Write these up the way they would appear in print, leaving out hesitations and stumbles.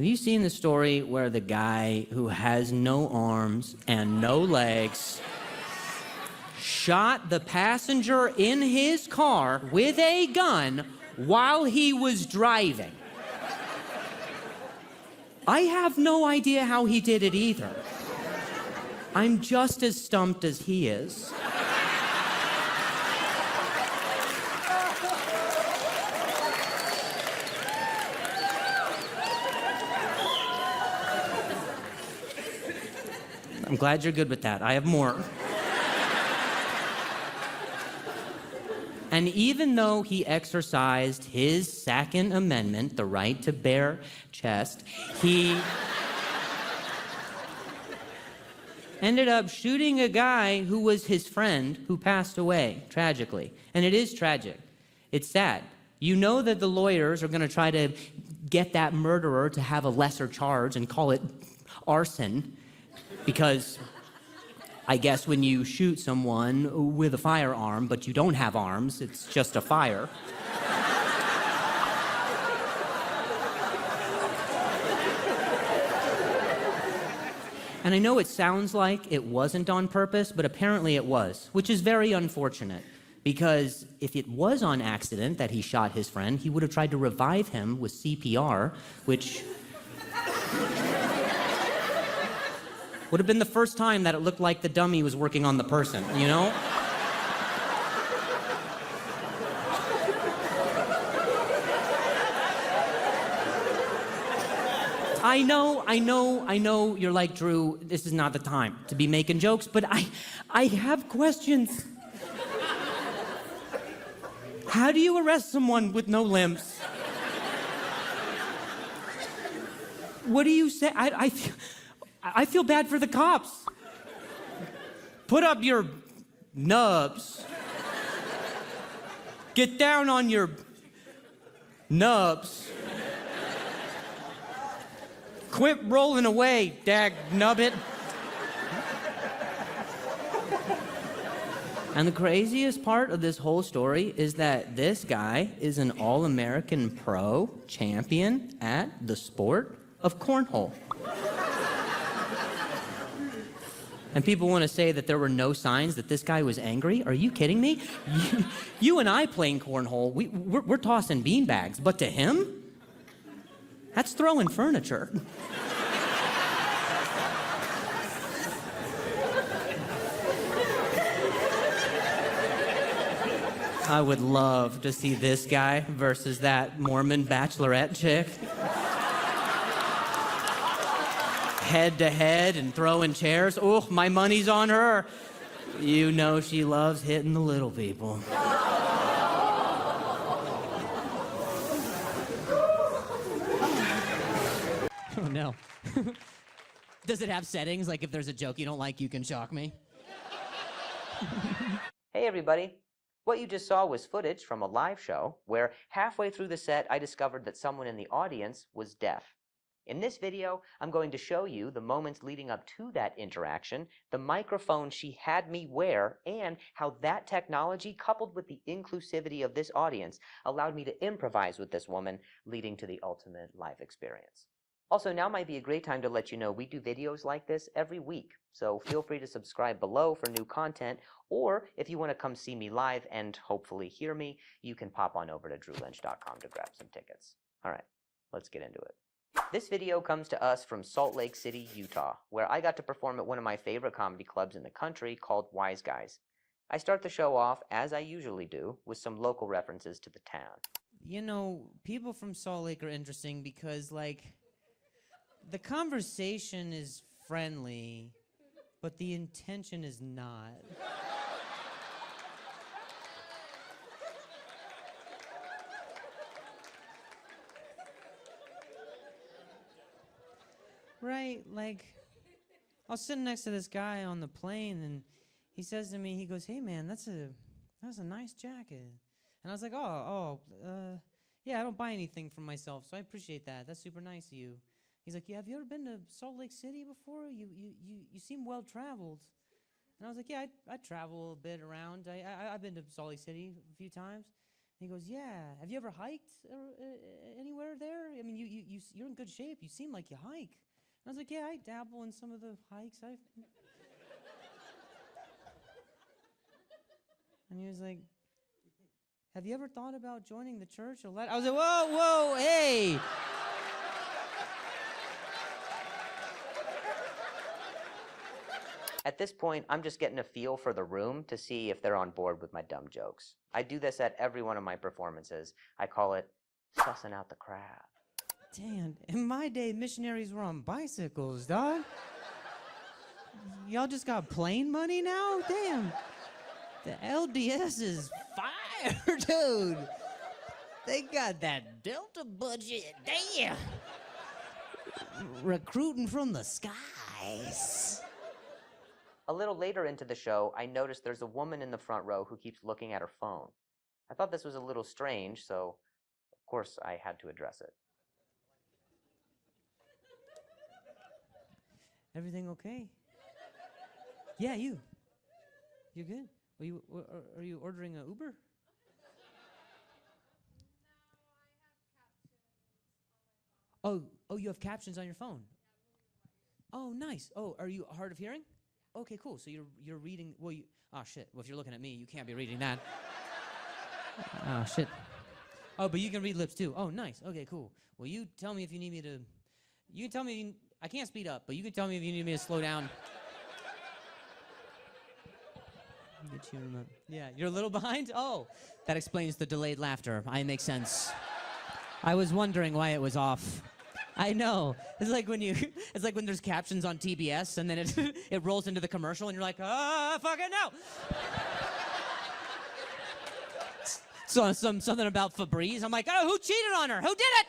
Have you seen the story where the guy who has no arms and no legs shot the passenger in his car with a gun while he was driving? I have no idea how he did it either. I'm just as stumped as he is. I'm glad you're good with that. I have more. And even though he exercised his Second Amendment, the right to bare chest, he ended up shooting a guy who was his friend who passed away, tragically. And it is tragic. It's sad. You know that the lawyers are going to try to get that murderer to have a lesser charge and call it arson, because I guess when you shoot someone with a firearm, but you don't have arms, it's just a fire. And I know it sounds like it wasn't on purpose, but apparently it was, which is very unfortunate, because if it was on accident that he shot his friend, he would have tried to revive him with CPR, which would have been the first time that it looked like the dummy was working on the person, you know? I know, you're like, Drew, this is not the time to be making jokes, but I have questions. How do you arrest someone with no limbs? What do you say? I feel bad for the cops. Put up your nubs. Get down on your nubs. Quit rolling away, dag nubbit. And the craziest part of this whole story is that this guy is an all-American pro champion at the sport of cornhole. And people want to say that there were no signs that this guy was angry? Are you kidding me? You and I playing cornhole, we're tossing beanbags, but to him, that's throwing furniture. I would love to see this guy versus that Mormon bachelorette chick. Head to head and throwing chairs. Oh, my money's on her. You know she loves hitting the little people. Oh, no. Does it have settings? Like if there's a joke you don't like, you can shock me? Hey everybody. What you just saw was footage from a live show where halfway through the set I discovered that someone in the audience was deaf. In this video, I'm going to show you the moments leading up to that interaction, the microphone she had me wear, and how that technology, coupled with the inclusivity of this audience, allowed me to improvise with this woman, leading to the ultimate live experience. Also, now might be a great time to let you know we do videos like this every week, so feel free to subscribe below for new content, or if you want to come see me live and hopefully hear me, you can pop on over to drewlynch.com to grab some tickets. All right, let's get into it. This video comes to us from Salt Lake City, Utah, where I got to perform at one of my favorite comedy clubs in the country called Wise Guys. I start the show off, as I usually do, with some local references to the town. You know, people from Salt Lake are interesting because, like, the conversation is friendly, but the intention is not. Right, like, I was sitting next to this guy on the plane, and he says to me, he goes, "Hey man, that's a nice jacket." And I was like, yeah, I don't buy anything for myself, so I appreciate that. That's super nice of you. He's like, "Yeah, have you ever been to Salt Lake City before? You seem well traveled." And I was like, "Yeah, I travel a bit around. I've been to Salt Lake City a few times." He goes, yeah. Have you ever hiked anywhere there? I mean, you're in good shape. You seem like you hike. And I was like, yeah, I dabble in some of the hikes. And he was like, have you ever thought about joining the church? I was like, whoa, hey. At this point, I'm just getting a feel for the room to see if they're on board with my dumb jokes. I do this at every one of my performances. I call it sussing out the crowd. Damn, in my day, missionaries were on bicycles, dog. Y'all just got plane money now? Damn. The LDS is fire, dude. They got that Delta budget. Damn. Recruiting from the skies. A little later into the show, I noticed there's a woman in the front row who keeps looking at her phone. I thought this was a little strange, so of course I had to address it. Everything okay? Yeah, you. You good? Are you ordering an Uber? Oh, you have captions on your phone. Oh, nice. Oh, are you hard of hearing? Okay, cool. So you're reading. Well, shit. Well, if you're looking at me, you can't be reading that. Oh shit. Oh, but you can read lips too. Oh, nice. Okay, cool. Well, you tell me if you need me to. You can tell me. I can't speed up, but you can tell me if you need me to slow down. Get you remote. Yeah, you're a little behind? Oh, that explains the delayed laughter. I make sense. I was wondering why it was off. I know. It's like when there's captions on TBS and then it rolls into the commercial and you're like, fucking no. So something about Febreze. I'm like, oh, who cheated on her? Who did it?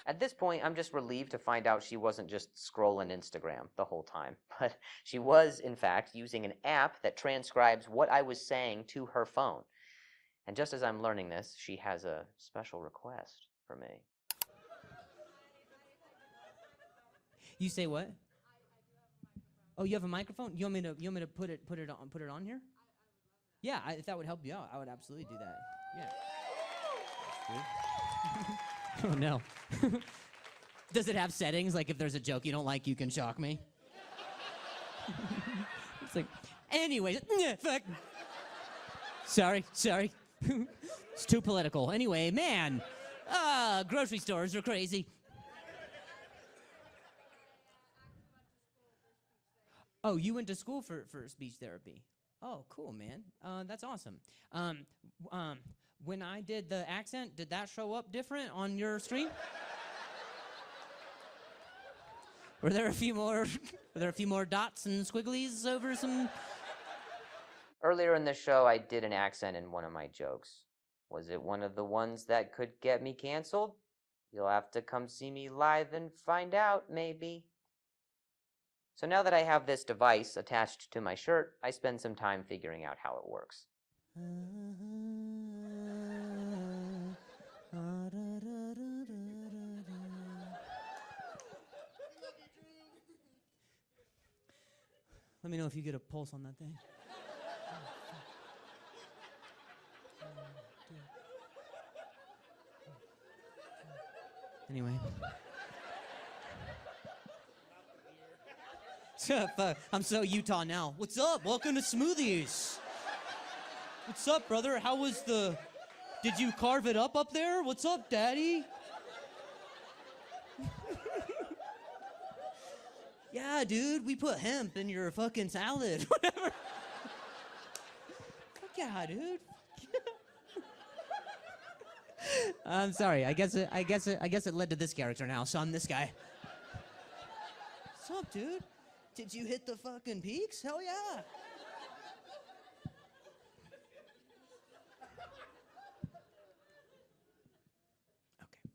At this point, I'm just relieved to find out she wasn't just scrolling Instagram the whole time, but she was, in fact, using an app that transcribes what I was saying to her phone. And just as I'm learning this, she has a special request for me. You say what? Oh, you have a microphone? You want me to put it on here? Yeah, if that would help you out, I would absolutely do that. Yeah. Oh no. Does it have settings? Like if there's a joke you don't like, you can shock me? It's like, anyways, fuck. Sorry. It's too political. Anyway, man, grocery stores are crazy. Oh, you went to school for speech therapy. Oh, cool, man. That's awesome. When I did the accent, did that show up different on your stream? Were there a few more dots and squigglies over some? Earlier in the show, I did an accent in one of my jokes. Was it one of the ones that could get me canceled? You'll have to come see me live and find out, maybe. So now that I have this device attached to my shirt, I spend some time figuring out how it works. Let me know if you get a pulse on that thing. Anyway. I'm so Utah now. What's up? Welcome to Smoothies. What's up, brother? How was did you carve it up there? What's up, daddy? Yeah, dude, we put hemp in your fucking salad. Whatever. Fuck yeah, dude. I'm sorry. I guess it led to this character now. So I'm this guy. What's up, dude? Did you hit the fucking peaks? Hell yeah. Okay.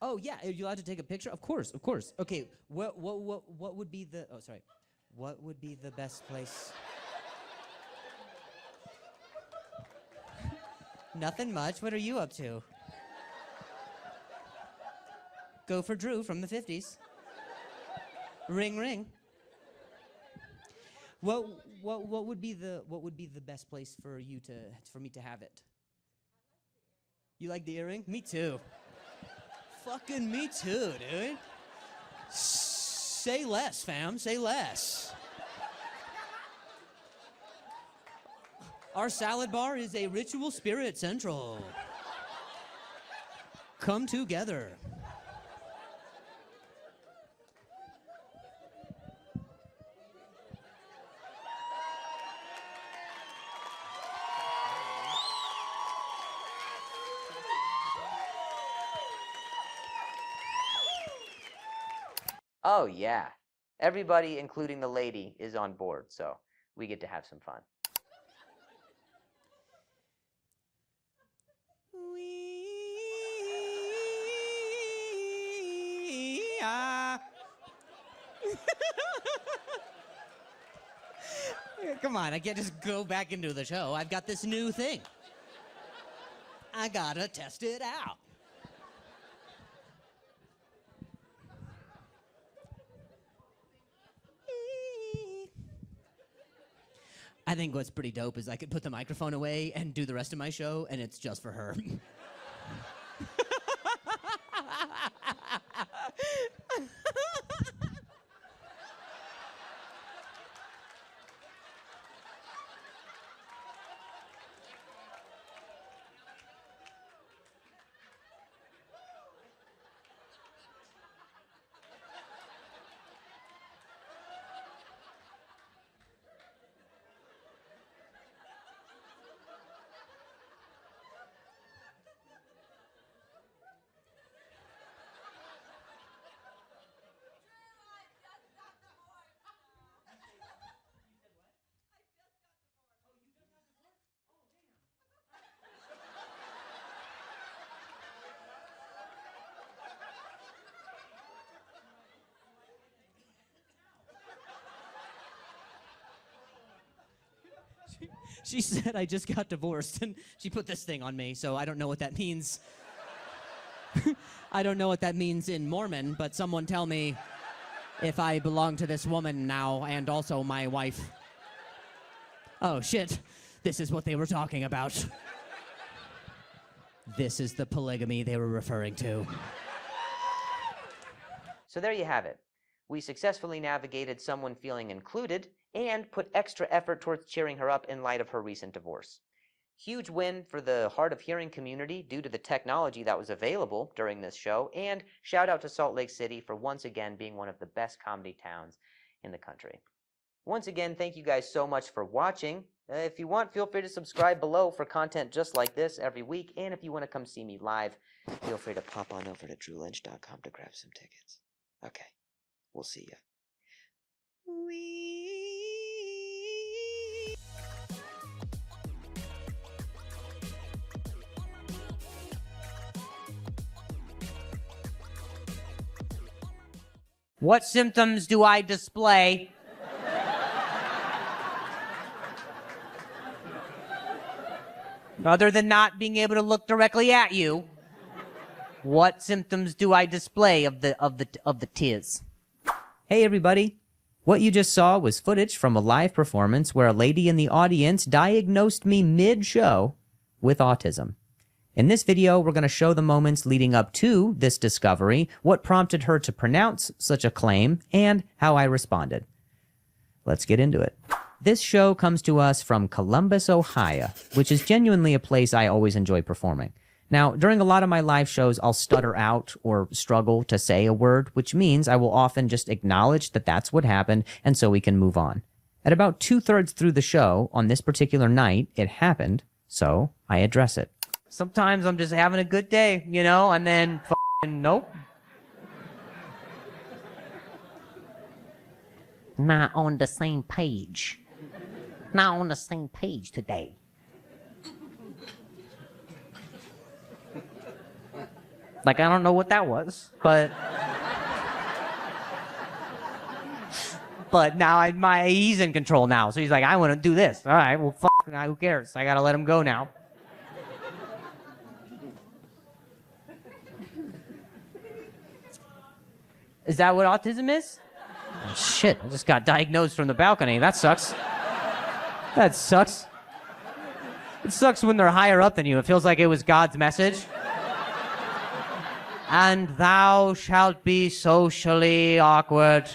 Oh yeah, are you allowed to take a picture? Of course. Okay, what would be the? Oh, sorry. What would be the best place? Nothing much. What are you up to? Go for Drew from the 50s. Ring, ring. What what would be the best place for me to have it? You like the earring? Me too. Fucking me too, dude. Say less, fam. Say less. Our salad bar is a ritual spirit central. Come together. Oh, yeah. Everybody, including the lady, is on board, so we get to have some fun. Come on, I can't just go back into the show. I've got this new thing. I gotta test it out. I think what's pretty dope is I could put the microphone away and do the rest of my show, and it's just for her. She said I just got divorced, and she put this thing on me, so I don't know what that means. I don't know what that means in Mormon, but someone tell me if I belong to this woman now and also my wife. Oh, shit. This is what they were talking about. This is the polygamy they were referring to. So there you have it. We successfully navigated someone feeling included and put extra effort towards cheering her up in light of her recent divorce. Huge win for the hard of hearing community due to the technology that was available during this show, and shout out to Salt Lake City for once again being one of the best comedy towns in the country. Once again, thank you guys so much for watching. If you want, feel free to subscribe below for content just like this every week, and if you want to come see me live, feel free to pop on over to drewlynch.com to grab some tickets. Okay, we'll see ya. What symptoms do I display? Other than not being able to look directly at you, what symptoms do I display of the tears? Hey everybody. What you just saw was footage from a live performance where a lady in the audience diagnosed me mid-show with autism. In this video, we're going to show the moments leading up to this discovery, what prompted her to pronounce such a claim, and how I responded. Let's get into it. This show comes to us from Columbus, Ohio, which is genuinely a place I always enjoy performing. Now, during a lot of my live shows, I'll stutter out or struggle to say a word, which means I will often just acknowledge that that's what happened, and so we can move on. At about 2/3 through the show, on this particular night, it happened, so I address it. Sometimes I'm just having a good day, you know, and then nope. Not on the same page. Not on the same page today. Like, I don't know what that was, but now he's in control now. So he's like, I want to do this. All right, well, who cares? I got to let him go now. Is that what autism is? Oh, shit, I just got diagnosed from the balcony. That sucks. That sucks. It sucks when they're higher up than you. It feels like it was God's message. And thou shalt be socially awkward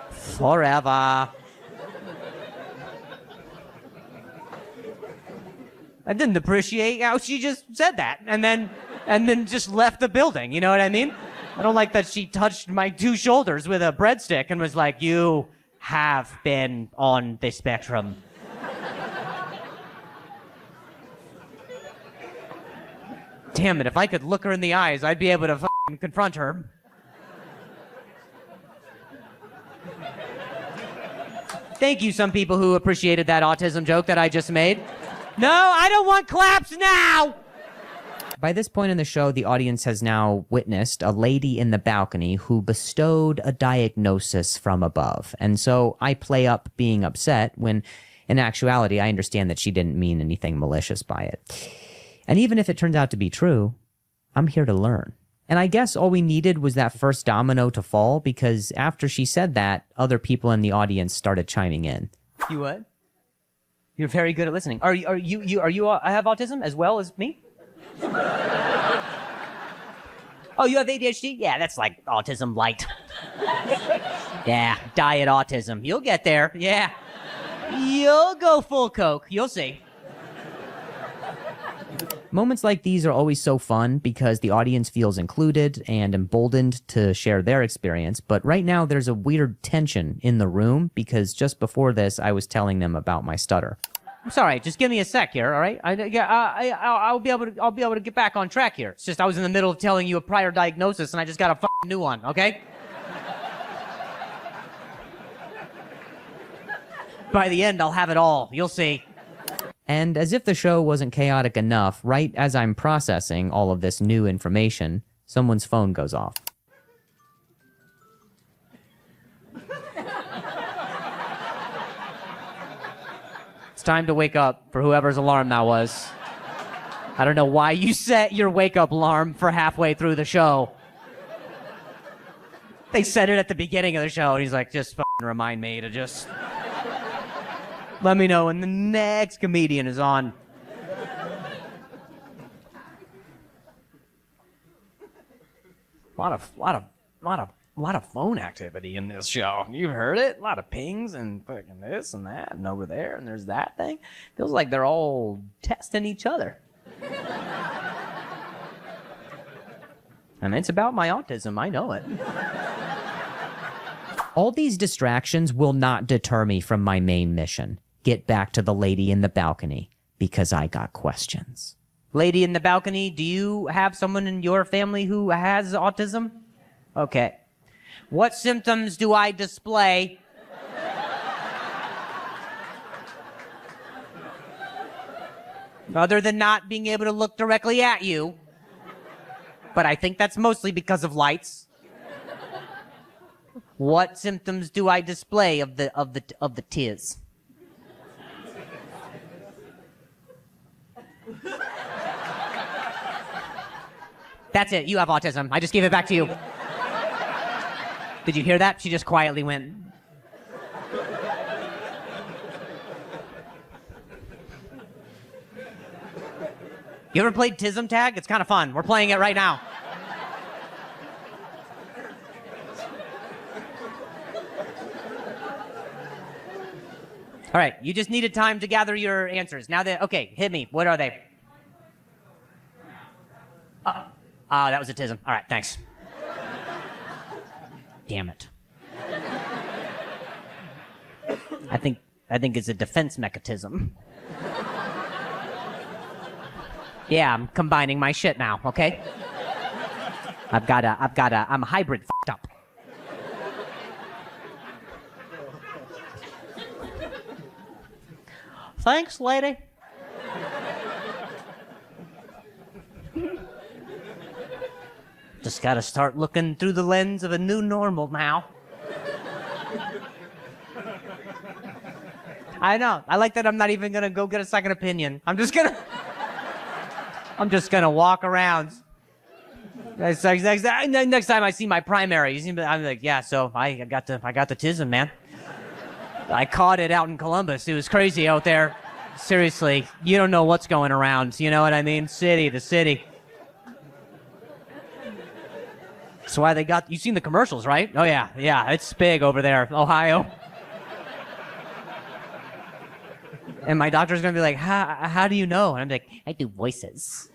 forever. I didn't appreciate how she just said that and then just left the building. You know what I mean? I don't like that she touched my 2 shoulders with a breadstick and was like, you have been on the spectrum. Damn it, if I could look her in the eyes, I'd be able to confront her. Thank you, some people who appreciated that autism joke that I just made. No, I don't want claps now! By this point in the show, the audience has now witnessed a lady in the balcony who bestowed a diagnosis from above. And so I play up being upset when, in actuality, I understand that she didn't mean anything malicious by it. And even if it turns out to be true, I'm here to learn. And I guess all we needed was that first domino to fall, because after she said that, other people in the audience started chiming in. You what? You're very good at listening. Are you I have autism as well as me? Oh, you have ADHD? Yeah, that's like autism light. Yeah, diet autism. You'll get there. Yeah. You'll go full coke. You'll see. Moments like these are always so fun because the audience feels included and emboldened to share their experience. But right now there's a weird tension in the room because just before this, I was telling them about my stutter. I'm sorry, just give me a sec here, all right? I'll be able to get back on track here. It's just I was in the middle of telling you a prior diagnosis and I just got a new one, okay? By the end, I'll have it all. You'll see. And as if the show wasn't chaotic enough, right as I'm processing all of this new information, someone's phone goes off. It's time to wake up for whoever's alarm that was. I don't know why you set your wake-up alarm for halfway through the show. They said it at the beginning of the show, and he's like, just fucking remind me to just... let me know when the next comedian is on. A lot of phone activity in this show. You've heard it. A lot of pings and fucking this and that and over there and there's that thing. Feels like they're all testing each other. And it's about my autism. I know it. All these distractions will not deter me from my main mission. Get back to the lady in the balcony, because I got questions. Lady in the balcony, do you have someone in your family who has autism? Okay. What symptoms do I display? Other than not being able to look directly at you. But I think that's mostly because of lights. What symptoms do I display of the tears? That's it. You have autism. I just gave it back to you. Did you hear that? She just quietly went. You ever played Tism Tag? It's kind of fun. We're playing it right now. All right. You just needed time to gather your answers. Now that, okay, hit me. What are they? That was autism. All right, thanks. Damn it. I think it's a defense mechanism. Yeah, I'm combining my shit now, okay? I'm a hybrid f***ed up. Thanks, lady. Just gotta start looking through the lens of a new normal now. I know. I like that I'm not even gonna go get a second opinion. I'm just gonna walk around Next time I see my primary, I'm like, yeah, so I got the tism, man. I caught it out in Columbus. It was crazy out there. Seriously, you don't know what's going around. You know what I mean? City to city. That's why they got, you've seen the commercials, right? Oh yeah, it's big over there, Ohio. And my doctor's gonna be like, how do you know? And I'm like, I do voices.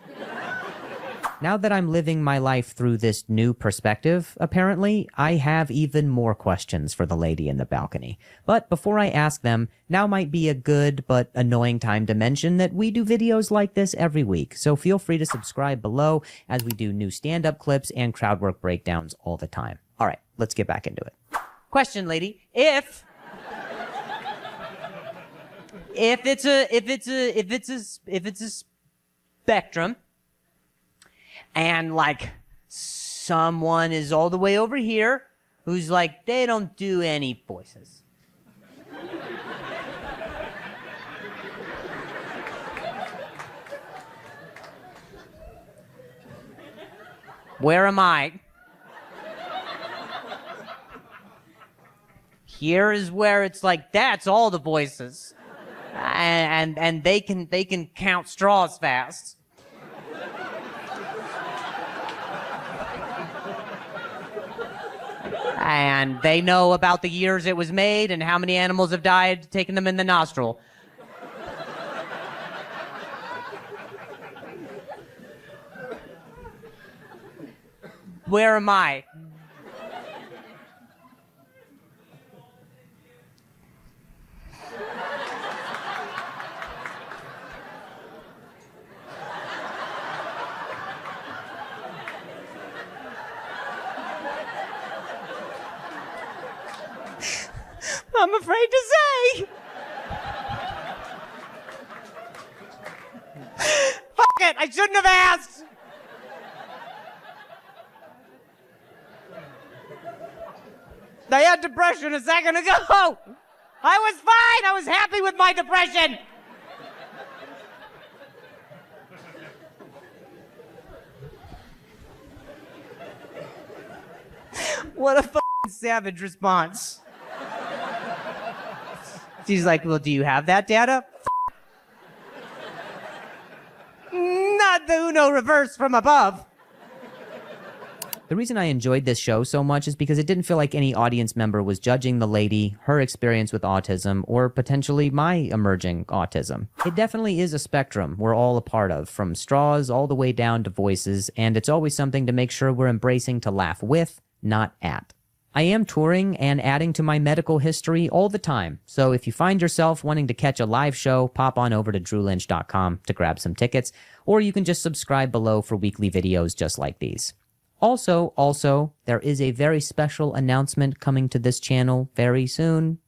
Now that I'm living my life through this new perspective, apparently, I have even more questions for the lady in the balcony. But before I ask them, now might be a good but annoying time to mention that we do videos like this every week, so feel free to subscribe below as we do new stand-up clips and crowd work breakdowns all the time. All right, let's get back into it. Question, lady, if it's a spectrum, and like someone is all the way over here who's like, they don't do any voices. Where am I? Here is where it's like, that's all the voices. And they can count straws fast. And they know about the years it was made and how many animals have died taking them in the nostril. Where am I? I'm afraid to say. Fuck it, I shouldn't have asked. I had depression a second ago. I was fine. I was happy with my depression. What a fucking savage response. She's like, well, do you have that data? Not the Uno reverse from above. The reason I enjoyed this show so much is because it didn't feel like any audience member was judging the lady, her experience with autism, or potentially my emerging autism. It definitely is a spectrum we're all a part of, from straws all the way down to voices, and it's always something to make sure we're embracing to laugh with, not at. I am touring and adding to my medical history all the time, so if you find yourself wanting to catch a live show, pop on over to drewlynch.com to grab some tickets, or you can just subscribe below for weekly videos just like these. Also, there is a very special announcement coming to this channel very soon.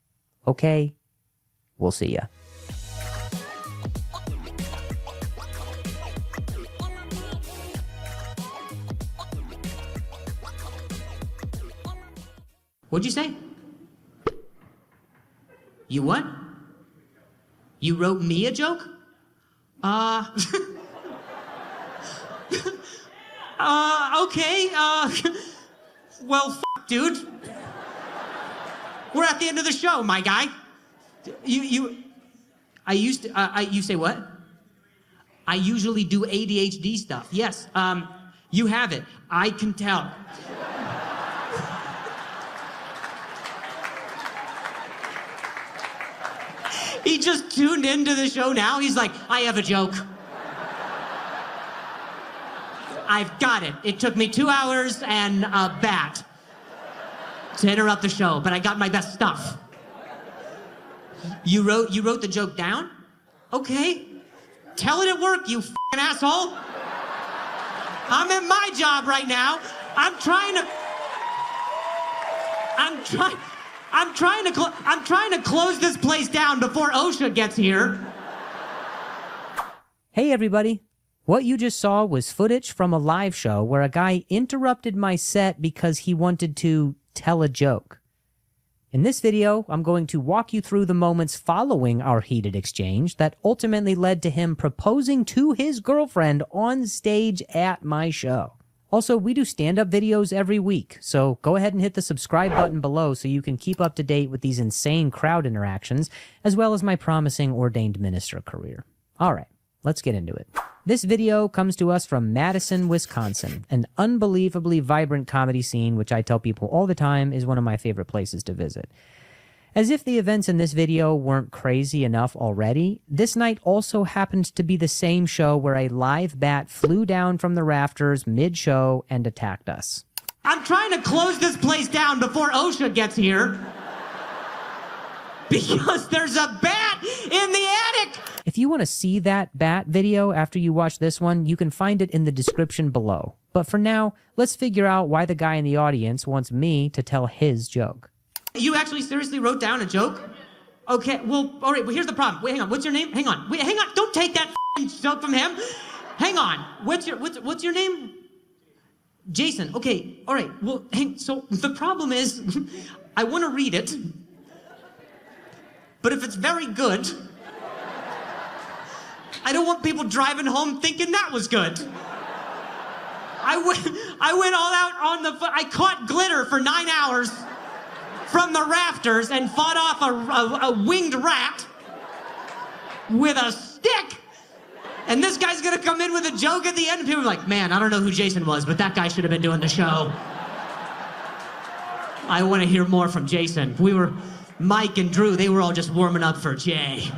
Okay, we'll see ya. What'd you say? You what? You wrote me a joke? Okay, well, dude. We're at the end of the show, my guy. You say what? I usually do ADHD stuff. Yes, you have it. I can tell. He just tuned into the show now. He's like, I have a joke. I've got it. It took me 2 hours and a bat to interrupt the show, but I got my best stuff. You wrote the joke down? Okay. Tell it at work, you f***ing asshole. I'm at my job right now. I'm trying to close this place down before OSHA gets here. Hey everybody. What you just saw was footage from a live show where a guy interrupted my set because he wanted to tell a joke. In this video, I'm going to walk you through the moments following our heated exchange that ultimately led to him proposing to his girlfriend on stage at my show. Also, we do stand-up videos every week, so go ahead and hit the subscribe button below so you can keep up to date with these insane crowd interactions, as well as my promising ordained minister career. All right, let's get into it. This video comes to us from Madison, Wisconsin, an unbelievably vibrant comedy scene, which I tell people all the time is one of my favorite places to visit. As if the events in this video weren't crazy enough already, this night also happened to be the same show where a live bat flew down from the rafters mid-show and attacked us. I'm trying to close this place down before OSHA gets here. Because there's a bat in the attic! If you want to see that bat video after you watch this one, you can find it in the description below. But for now, let's figure out why the guy in the audience wants me to tell his joke. You actually seriously wrote down a joke? Okay, well, all right, well, here's the problem. Wait, hang on, what's your name? Hang on, wait, hang on, don't take that f***ing joke from him. Hang on, what's your name? Jason, okay, all right, well, so the problem is, I want to read it, but if it's very good, I don't want people driving home thinking that was good. I went all out on I caught glitter for 9 hours from the rafters and fought off a winged rat with a stick. And this guy's gonna come in with a joke at the end and people are like, man, I don't know who Jason was, but that guy should have been doing the show. I wanna hear more from Jason. Mike and Drew, they were all just warming up for Jay.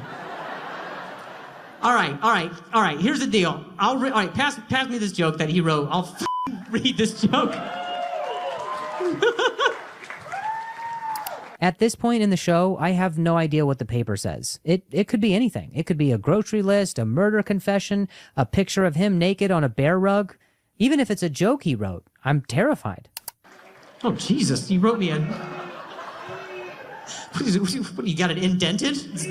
All right, here's the deal. All right, pass me this joke that he wrote. I'll read this joke. At this point in the show, I have no idea what the paper says. It could be anything. It could be a grocery list, a murder confession, a picture of him naked on a bear rug. Even if it's a joke he wrote, I'm terrified. Oh, Jesus, he wrote me a... What, you got it indented? This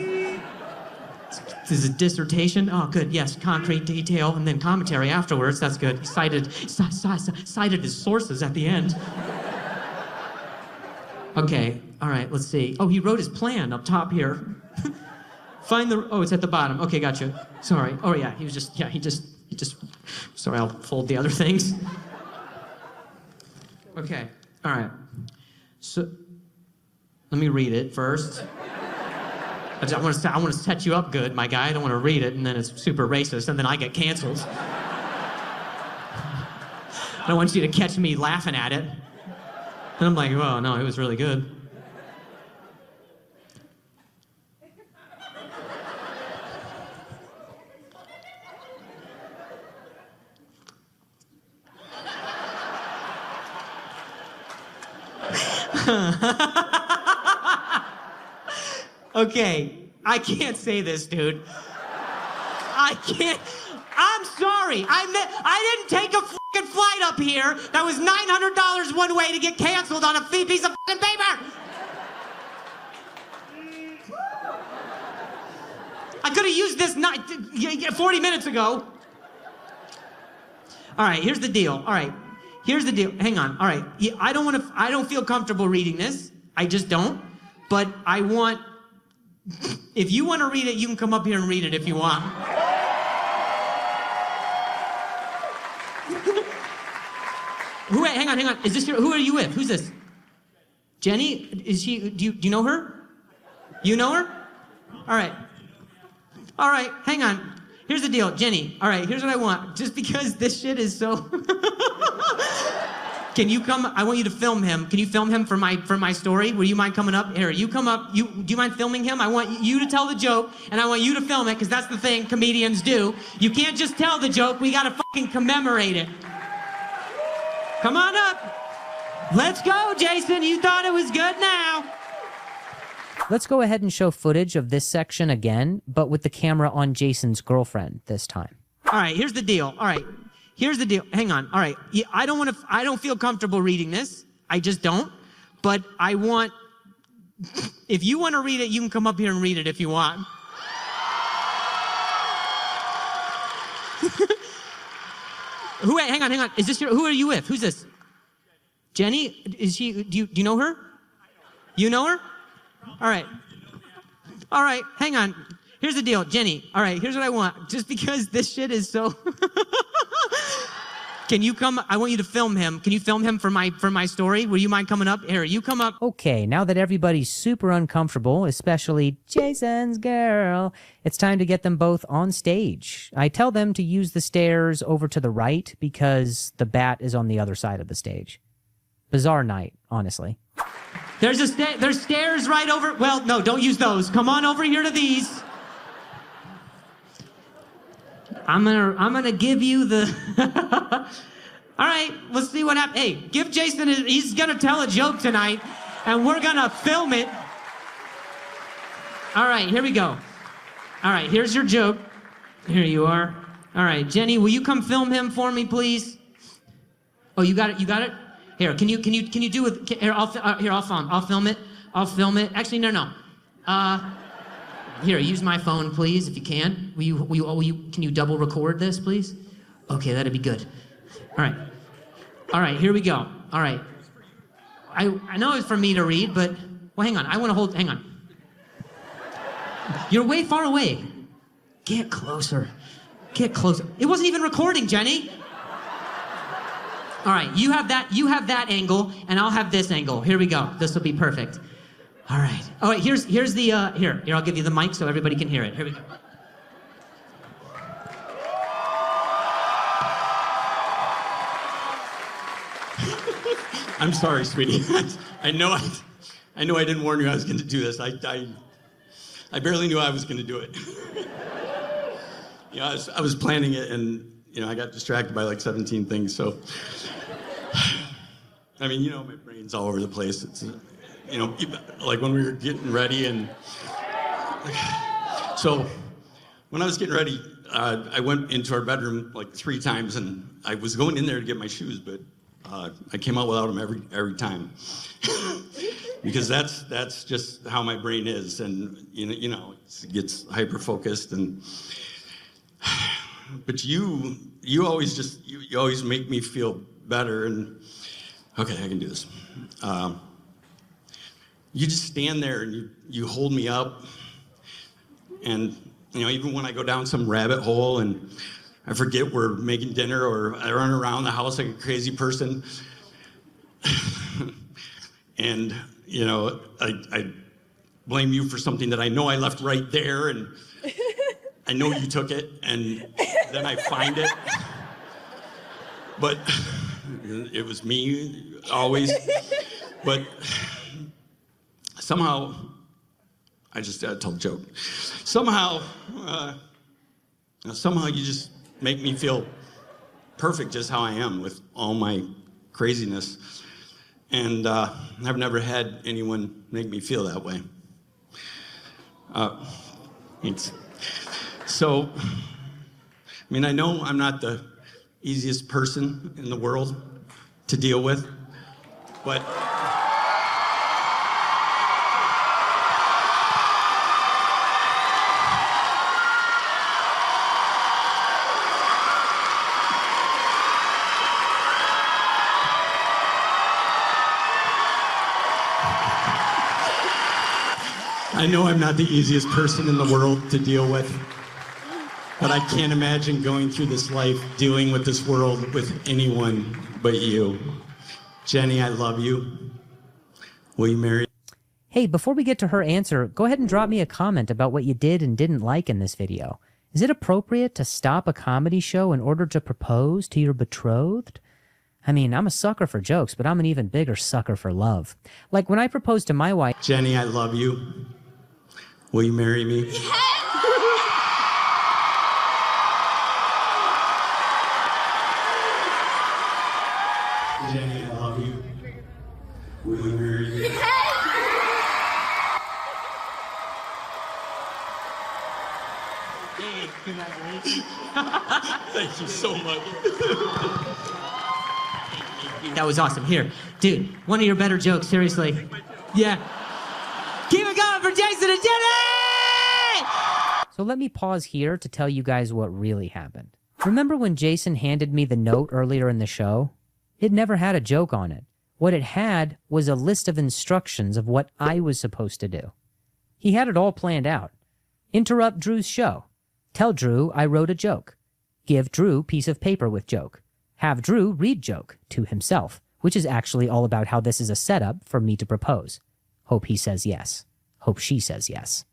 is a dissertation? Oh, good, yes, concrete detail, and then commentary afterwards, that's good. He cited his sources at the end. Okay, all right, let's see. Oh, he wrote his plan up top here. It's at the bottom. Okay, gotcha. Sorry. Oh, yeah, he just, sorry, I'll fold the other things. Okay, all right. So, let me read it first. I want to set you up good, my guy. I don't want to read it, and then it's super racist, and then I get canceled. I don't want you to catch me laughing at it. And I'm like, oh, no, it was really good. Okay, I can't say this, dude. I can't. I'm sorry. I didn't take a fucking flight up here that was $900 one way to get canceled on a piece of fucking paper. I could have used this 40 minutes ago. All right, here's the deal. All right, here's the deal. Hang on. All right, I don't feel comfortable reading this. I just don't. But I want. If you want to read it, you can come up here and read it if you want. Hang on. Is this who are you with? Who's this? Jenny? Is she, do you know her? You know her? All right, hang on. Here's the deal, Jenny. All right, here's what I want. Just because this shit is so... Can you come? I want you to film him. Can you film him for my story? Would you mind coming up? Here, you come up. Do you mind filming him? I want you to tell the joke, and I want you to film it, because that's the thing comedians do. You can't just tell the joke. We gotta fucking commemorate it. Come on up. Let's go, Jason. You thought it was good now. Let's go ahead and show footage of this section again, but with the camera on Jason's girlfriend this time. All right, here's the deal. All right. Here's the deal. Hang on. All right. I don't feel comfortable reading this. I just don't. But I want, if you want to read it, you can come up here and read it if you want. Hang on. Is this who are you with? Who's this? Jenny? Is she, do you know her? You know her? All right. Hang on. Here's the deal, Jenny. All right, here's what I want. Just because this shit is so... Can you come? I want you to film him. Can you film him for my story? Will you mind coming up? Here, you come up. Okay, now that everybody's super uncomfortable, especially Jason's girl, it's time to get them both on stage. I tell them to use the stairs over to the right because the bat is on the other side of the stage. Bizarre night, honestly. There's stairs right over. Well, no, don't use those. Come on over here to these. I'm gonna give you the. All right, let's see what happens. Hey, give Jason. He's gonna tell a joke tonight, and we're gonna film it. All right, here we go. All right, here's your joke. Here you are. All right, Jenny, will you come film him for me, please? Oh, you got it. You got it. Here, can you do it? Here, I'll film it. I'll film it. Actually, no. Here, use my phone, please, if you can. Can you double record this, please? Okay, that'd be good. All right, here we go. All right. I know it's for me to read, but, well, hang on. Hang on. You're way far away. Get closer. Get closer. It wasn't even recording, Jenny. All right, you have that angle, and I'll have this angle. Here we go. This will be perfect. All right. Oh, wait, here's the, here, I'll give you the mic so everybody can hear it. Here we go. I'm sorry, sweetie. I know I didn't warn you I was going to do this. I barely knew I was going to do it. I was planning it, and I got distracted by like 17 things. So, I mean, my brain's all over the place. It's, like when we were getting ready, and so when I was getting ready, I went into our bedroom like 3 times, and I was going in there to get my shoes, but I came out without them every time. Because that's just how my brain is, and it gets hyper focused, and but you always make me feel better, and okay, I can do this. You just stand there and you hold me up, and even when I go down some rabbit hole and I forget we're making dinner, or I run around the house like a crazy person, and I blame you for something that I know I left right there, and I know you took it, and then I find it, but it was me always. But somehow, I just tell a joke. Somehow you just make me feel perfect just how I am with all my craziness. And I've never had anyone make me feel that way. Thanks. So, I mean, I know I'm not the easiest person in the world to deal with, but I know I'm not the easiest person in the world to deal with, but I can't imagine going through this life dealing with this world with anyone but you. Jenny, I love you. Will you marry? Hey, before we get to her answer, go ahead and drop me a comment about what you did and didn't like in this video. Is it appropriate to stop a comedy show in order to propose to your betrothed? I mean, I'm a sucker for jokes, but I'm an even bigger sucker for love. Like when I proposed to my wife... Jenny, I love you. Will you marry me? Jenny, I love you. Will you marry me? Hey, congratulations. Thank you so much. That was awesome. Here, dude, one of your better jokes, seriously. Yeah. Keep it going for Jason and Jenny! So let me pause here to tell you guys what really happened. Remember when Jason handed me the note earlier in the show? It never had a joke on it. What it had was a list of instructions of what I was supposed to do. He had it all planned out. Interrupt Drew's show. Tell Drew I wrote a joke. Give Drew piece of paper with joke. have Drew read joke to himself, which is actually all about how this is a setup for me to propose. Hope he says yes. Hope she says yes.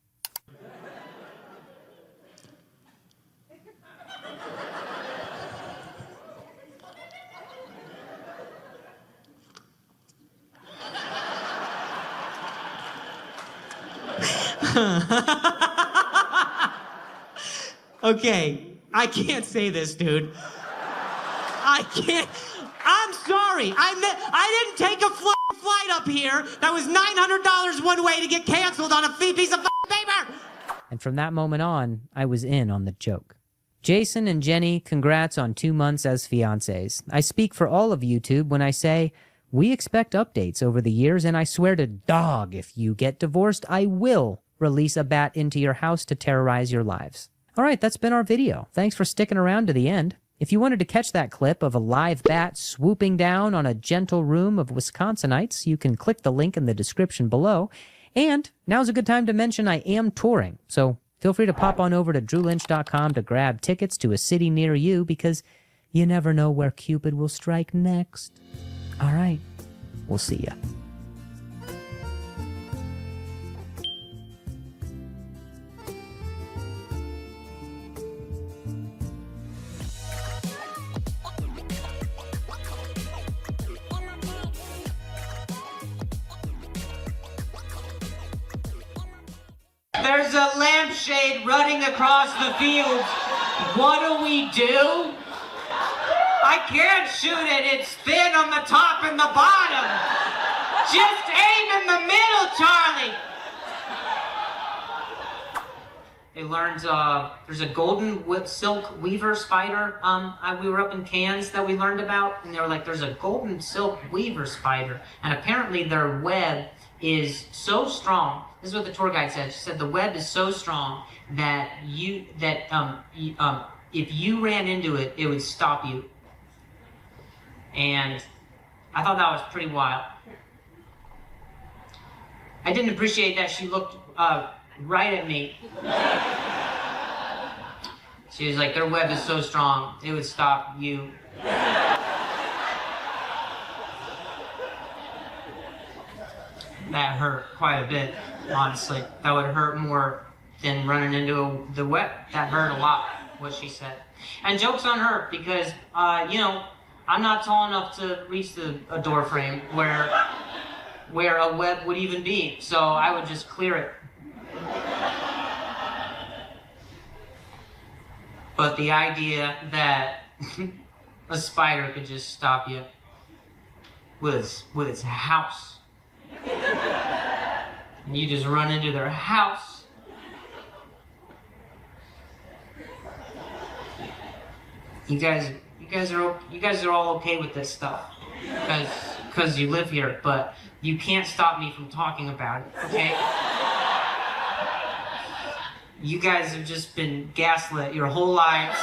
Okay, I can't say this, dude. I can't. I'm sorry. I didn't take a flight up here that was $900 one way to get canceled on a piece of paper. And from that moment on, I was in on the joke. Jason and Jenny, congrats on 2 months as fiancés. I speak for all of YouTube when I say, we expect updates over the years, and I swear to dog, if you get divorced, I will release a bat into your house to terrorize your lives. All right, that's been our video. Thanks for sticking around to the end. If you wanted to catch that clip of a live bat swooping down on a gentle room of Wisconsinites, you can click the link in the description below. And now's a good time to mention I am touring, so feel free to pop on over to drewlynch.com to grab tickets to a city near you, because you never know where Cupid will strike next. All right, we'll see ya. There's a lampshade running across the field. What do we do? I can't shoot it. It's thin on the top and the bottom. Just aim in the middle, Charlie. They learned there's a golden silk weaver spider. We were up in Cairns that we learned about, and they were like, there's a golden silk weaver spider, and apparently their web is so strong. This is what the tour guide said. She said the web is so strong that if you ran into it, it would stop you. And I thought that was pretty wild. I didn't appreciate that she looked right at me. She was like, their web is so strong, it would stop you. That hurt quite a bit, honestly. That would hurt more than running into the web. That hurt a lot, what she said. And joke's on her, because, you know, I'm not tall enough to reach a door frame where a web would even be, so I would just clear it. But the idea that a spider could just stop you with its house, and you just run into their house. You guys are all okay with this stuff because you live here, but you can't stop me from talking about it, okay? You guys have just been gaslit your whole lives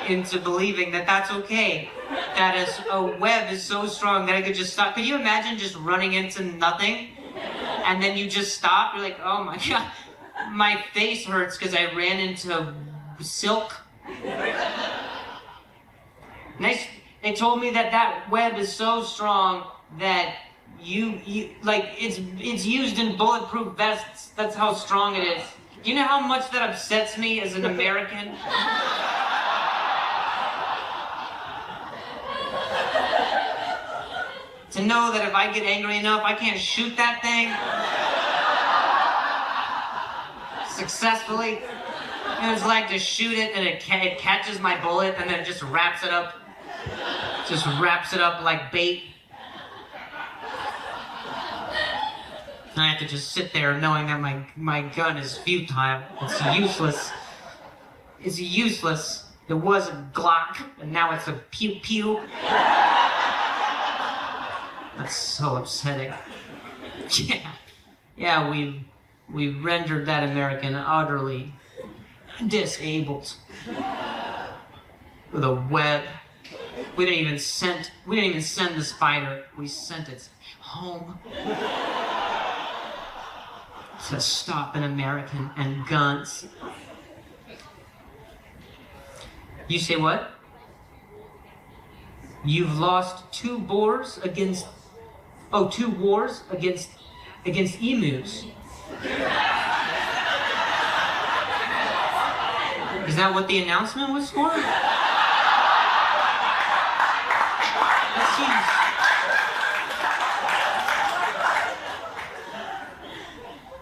into believing that that's okay. That is, a web is so strong that I could just stop. Could you imagine just running into nothing and then you just stop? You're like, oh my God, my face hurts because I ran into silk. And they told me that web is so strong that you like it's used in bulletproof vests. That's how strong it is. Do you know how much that upsets me as an American? To know that if I get angry enough, I can't shoot that thing successfully. It was like to shoot it and it catches my bullet and then just wraps it up. Just wraps it up like bait. And I have to just sit there knowing that my gun is futile. It's useless. It's useless. It was a Glock, and now it's a pew-pew. That's so upsetting. Yeah, we rendered that American utterly disabled. With a web. We didn't even send the spider. We sent it home. To stop an American and guns. You say what? You've lost 2 wars against emus. Is that what the announcement was for? That seems...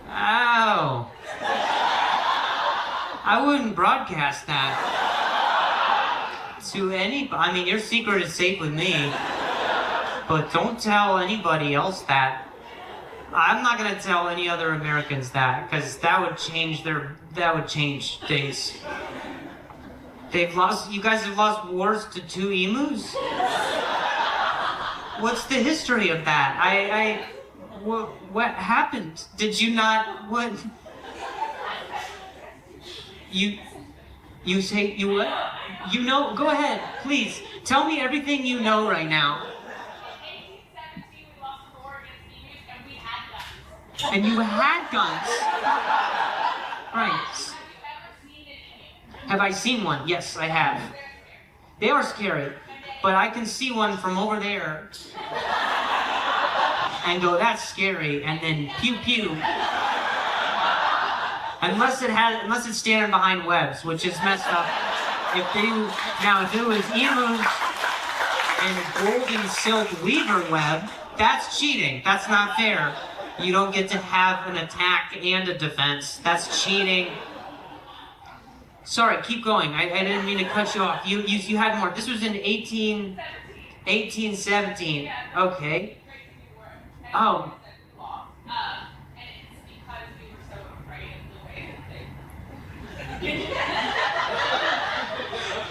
Ow. I wouldn't broadcast that to anybody. I mean, your secret is safe with me, but don't tell anybody else that. I'm not gonna tell any other Americans that, because that would change things. You guys have lost wars to 2 emus? What's the history of that? What happened? Did you not, what? You say, you what? You know, go ahead, please. Tell me everything you know right now. And you had guns. Right. Have I seen one? Yes, I have. They are scary, but I can see one from over there and go, that's scary, and then pew pew. Unless it's standing behind webs, which is messed up. If it was emus and golden silk weaver web, that's cheating. That's not fair. You don't get to have an attack and a defense. That's cheating. Sorry, keep going. I didn't mean to cut you off. You had more. This was in 1817. Okay. Oh.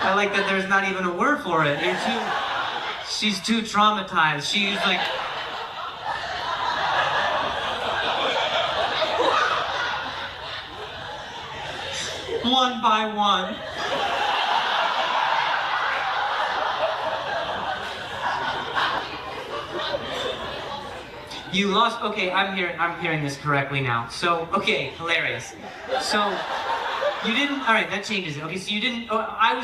I like that there's not even a word for it. She's too traumatized. She's like... one by one. You lost, okay, I'm hearing this correctly now. So, okay, hilarious. So, you didn't, all right, that changes it. Okay, so you didn't, I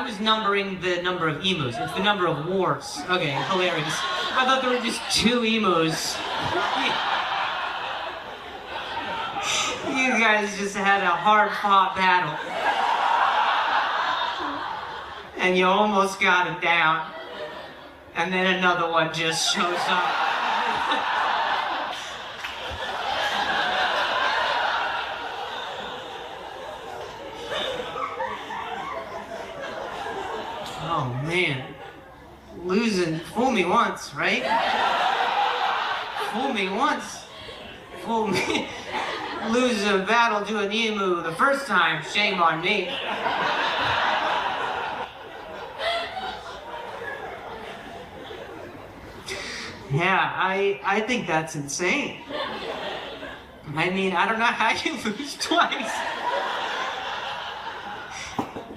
was numbering the number of emus. It's the number of wars. Okay, hilarious. I thought there were just 2 emus. You guys just had a hard-fought battle. And you almost got it down. And then another one just shows up. Oh, man. Losing, fool me once, right? Fool me once. Fool me. Lose a battle to an emu the first time, shame on me. Yeah, I think that's insane. I mean, I don't know how you lose twice.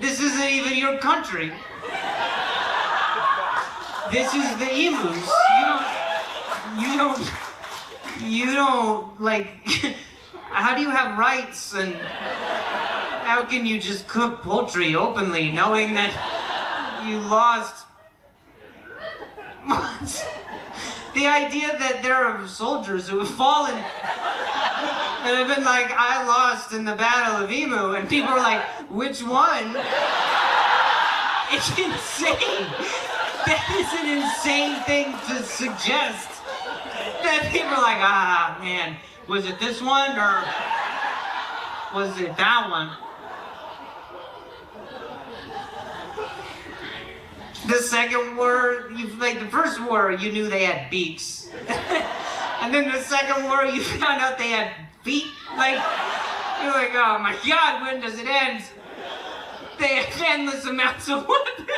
This isn't even your country. This is the emus. You don't, like... How do you have rights, and how can you just cook poultry openly knowing that you lost? The idea that there are soldiers who have fallen and have been like, I lost in the Battle of Emu, and people are like, which one? It's insane. That is an insane thing to suggest. That people are like, ah, man. Was it this one, or was it that one? The second war, the first war, you knew they had beaks. And then the second war, you found out they had feet. Like, you're like, oh my God, when does it end? They have endless amounts of weapons.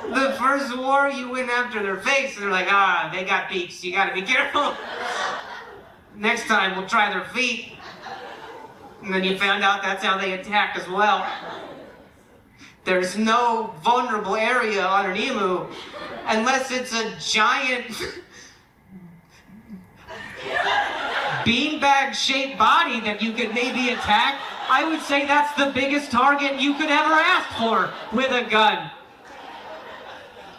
The first war, you went after their face, and they're like, ah, they got beaks, you gotta be careful. Next time, we'll try their feet. And then you found out that's how they attack as well. There's no vulnerable area on an emu unless it's a giant beanbag-shaped body that you could maybe attack. I would say that's the biggest target you could ever ask for with a gun.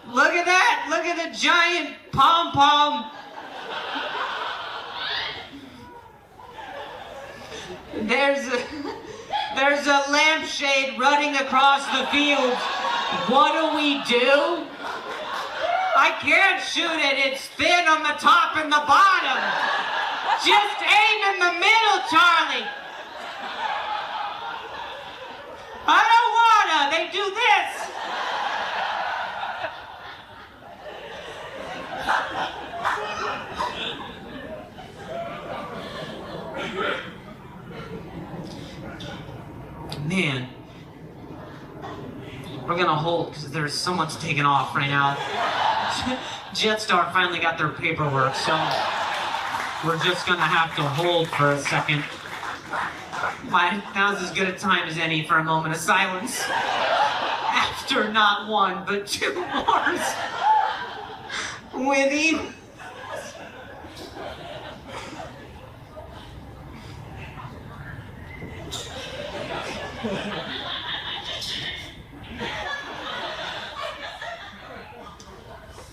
Look at that! Look at the giant pom-pom. There's a lampshade running across the field. What do? I can't shoot it. It's thin on the top and the bottom. Just aim in the middle, Charlie. I don't wanna. They do this. Man, we're gonna hold because there's so much taking off right now. Jetstar finally got their paperwork, so we're just gonna have to hold for a second. Now's as good a time as any for a moment of silence. After not one, but two wars with him.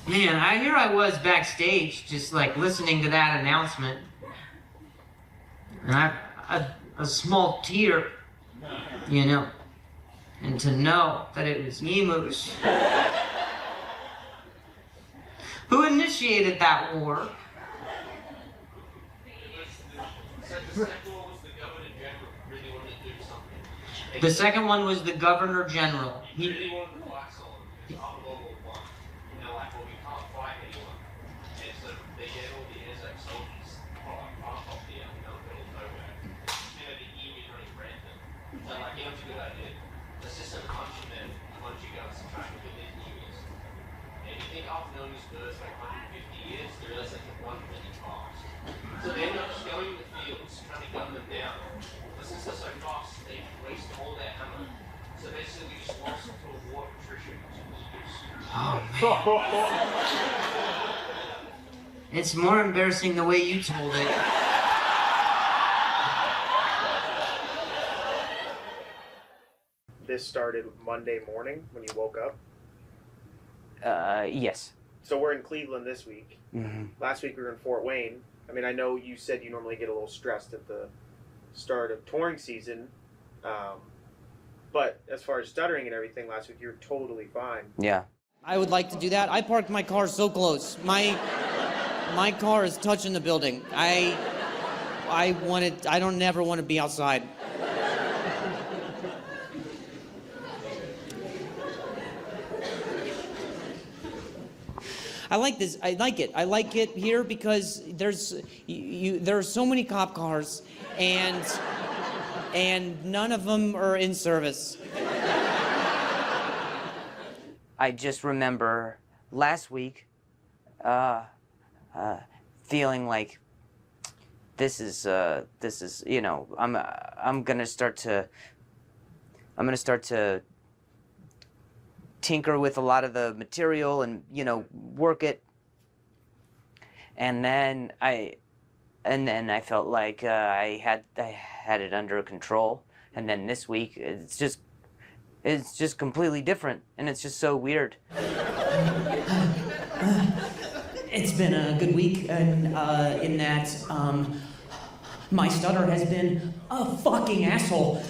Man, here I was backstage, just like listening to that announcement, and a small tear, you know, and to know that it was Emus who initiated that war. The second one was the Governor General. So they end up just going in the fields, trying to gun them down. But since they're so fast, they waste all their ammo. So basically we just lost to a war of attrition. Oh, man. It's more embarrassing the way you told it. This started Monday morning when you woke up. Yes. So we're in Cleveland this week. Mm-hmm. Last week we were in Fort Wayne. I mean, I know you said you normally get a little stressed at the start of touring season, but as far as stuttering and everything, last week you were totally fine. Yeah. I would like to do that. I parked my car so close. My car is touching the building. I don't never want to be outside. I like this. I like it. I like it here because there are so many cop cars, and none of them are in service. I just remember last week feeling like this is you know, I'm gonna start to tinker with a lot of the material and, you know, work it. And then I felt like I had it under control. And then this week it's just completely different, and it's just so weird. It's been a good week, and in that my stutter has been a fucking asshole.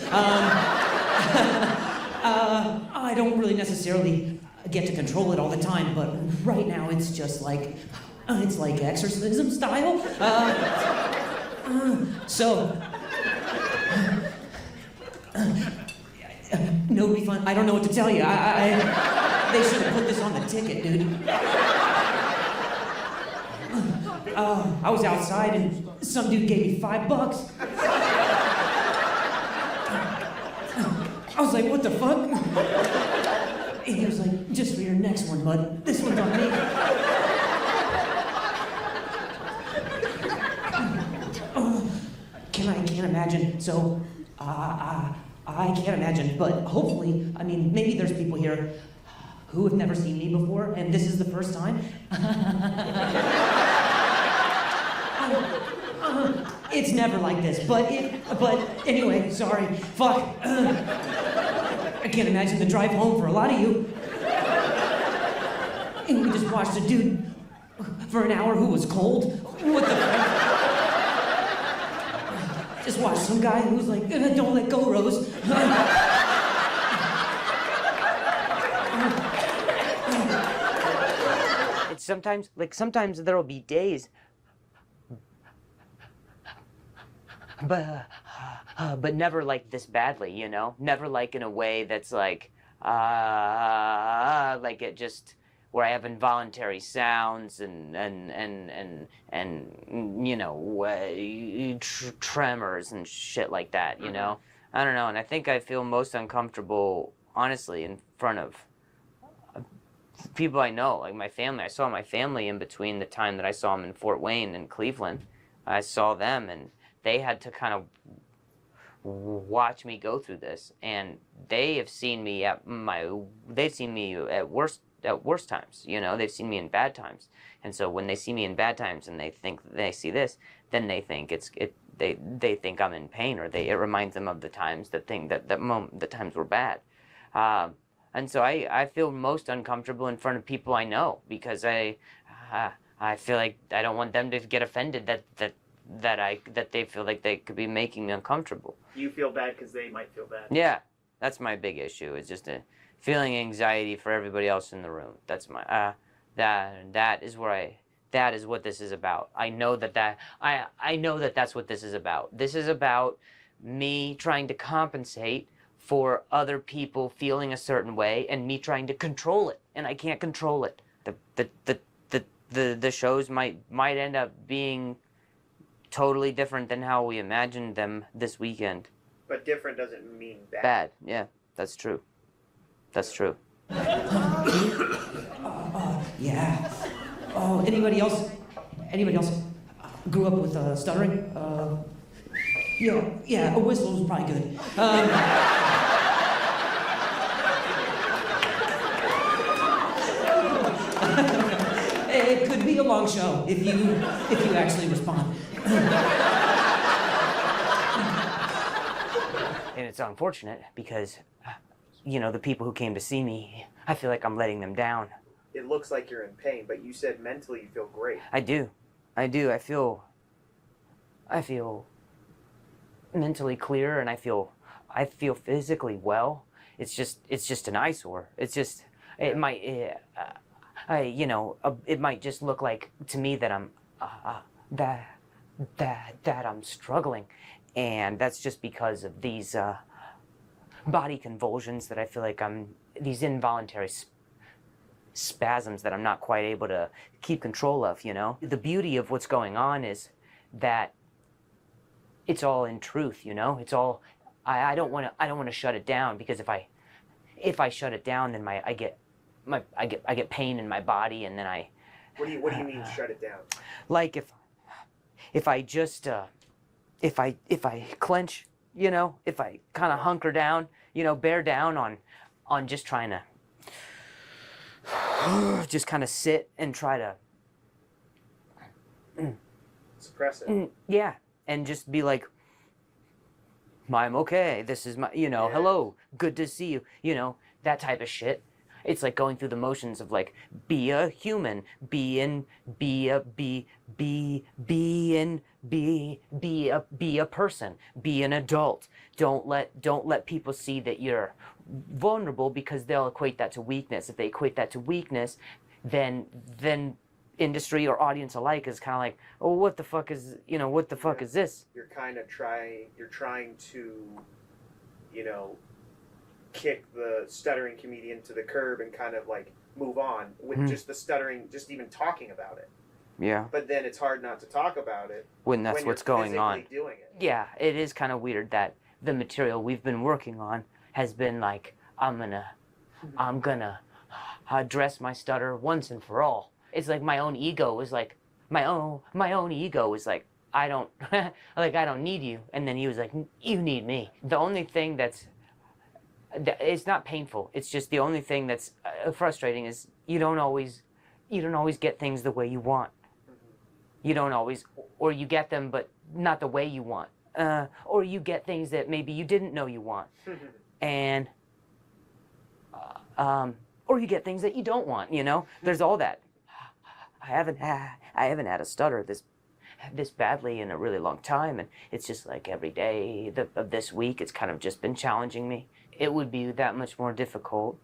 I don't really necessarily get to control it all the time, but right now it's just like, it's like exorcism style. No, it'd be fun. I don't know what to tell you. They should have put this on the ticket, dude. I was outside and some dude gave me $5. I was like, what the fuck? And he was like, just for your next one, bud. This one's on me. Can't imagine. So, I can't imagine, but hopefully, I mean, maybe there's people here who have never seen me before, and this is the first time. It's never like this, but anyway, sorry. Fuck. I can't imagine the drive home for a lot of you. And we just watched a dude for an hour who was cold. What the fuck? Just watched some guy who was like, don't let go, Rose. It's sometimes there'll be days, but never like this badly, you know? Never like in a way that's like it just, where I have involuntary sounds and you know, tremors and shit like that, you know? I don't know, and I think I feel most uncomfortable, honestly, in front of people I know, like my family. I saw my family in between the time that I saw them in Fort Wayne and Cleveland. I saw them, and they had to kind of watch me go through this, and they have seen me at worst times, you know. They've seen me in bad times, and so when they see me in bad times and they think they see this, then they think they think I'm in pain, or it reminds them of the times the times were bad. And so I feel most uncomfortable in front of people I know, because I feel like I don't want them to get offended that they feel like they could be making me uncomfortable. You feel bad because they might feel bad. Yeah, that's my big issue. It's just feeling anxiety for everybody else in the room. That's my that is what this is about. I know that's what this is about. This is about me trying to compensate for other people feeling a certain way, and me trying to control it, and I can't control it. The shows might end up being totally different than how we imagined them this weekend. But different doesn't mean bad. Bad, yeah, that's true. That's true. Yeah. Oh, anybody else? Anybody else grew up with stuttering? Yeah, a whistle was probably good. It could be a long show if you actually respond. And it's unfortunate because, you know, the people who came to see me, I feel like I'm letting them down. It looks like you're in pain, but you said mentally you feel great. I do. I feel mentally clear, and I feel physically well. It's just an eyesore. It's just, it might, it might just look like to me that I'm, that I'm struggling, and that's just because of these body convulsions that I feel like these involuntary spasms that I'm not quite able to keep control of, you know? The beauty of what's going on is that it's all in truth, you know? It's all, I don't want to shut it down, because if I shut it down, then I get pain in my body, and then What do you mean shut it down? Like if I just if I clench, you know, if I kind of hunker down, you know, bear down on just trying to just kind of sit and try to Suppress it. yeah, and just be like, I'm okay, this is my, you know, Yeah. hello, good to see you, you know, that type of shit. It's like going through the motions of like, be a human, be a person, be an adult. Don't let people see that you're vulnerable, because they'll equate that to weakness. If they equate that to weakness, then industry or audience alike is kind of like, oh, what the fuck is this? You're trying to, you know, kick the stuttering comedian to the curb and kind of like move on with just the stuttering, just even talking about it. Yeah. But then it's hard not to talk about it When that's when what's you're going on. physically doing it. Yeah, it is kind of weird that the material we've been working on has been like, I'm gonna address my stutter once and for all. It's like my own ego is like, my own ego is like, I don't need you. And then he was like, you need me. The only thing it's not painful. It's just the only thing that's frustrating is you don't always get things the way you want. You don't always, or you get them, but not the way you want. Or you get things that maybe you didn't know you want. And, or you get things that you don't want, you know? There's all that. I haven't had a stutter this badly in a really long time, and it's just like every day of this week, it's kind of just been challenging me. It would be that much more difficult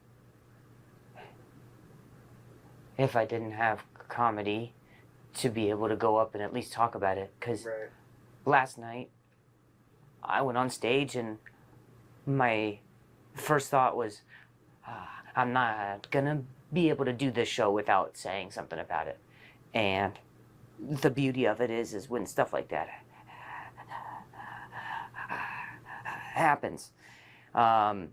if I didn't have comedy to be able to go up and at least talk about it. Because last night, I went on stage and my first thought was, I'm not gonna be able to do this show without saying something about it. And the beauty of it is when stuff like that happens, when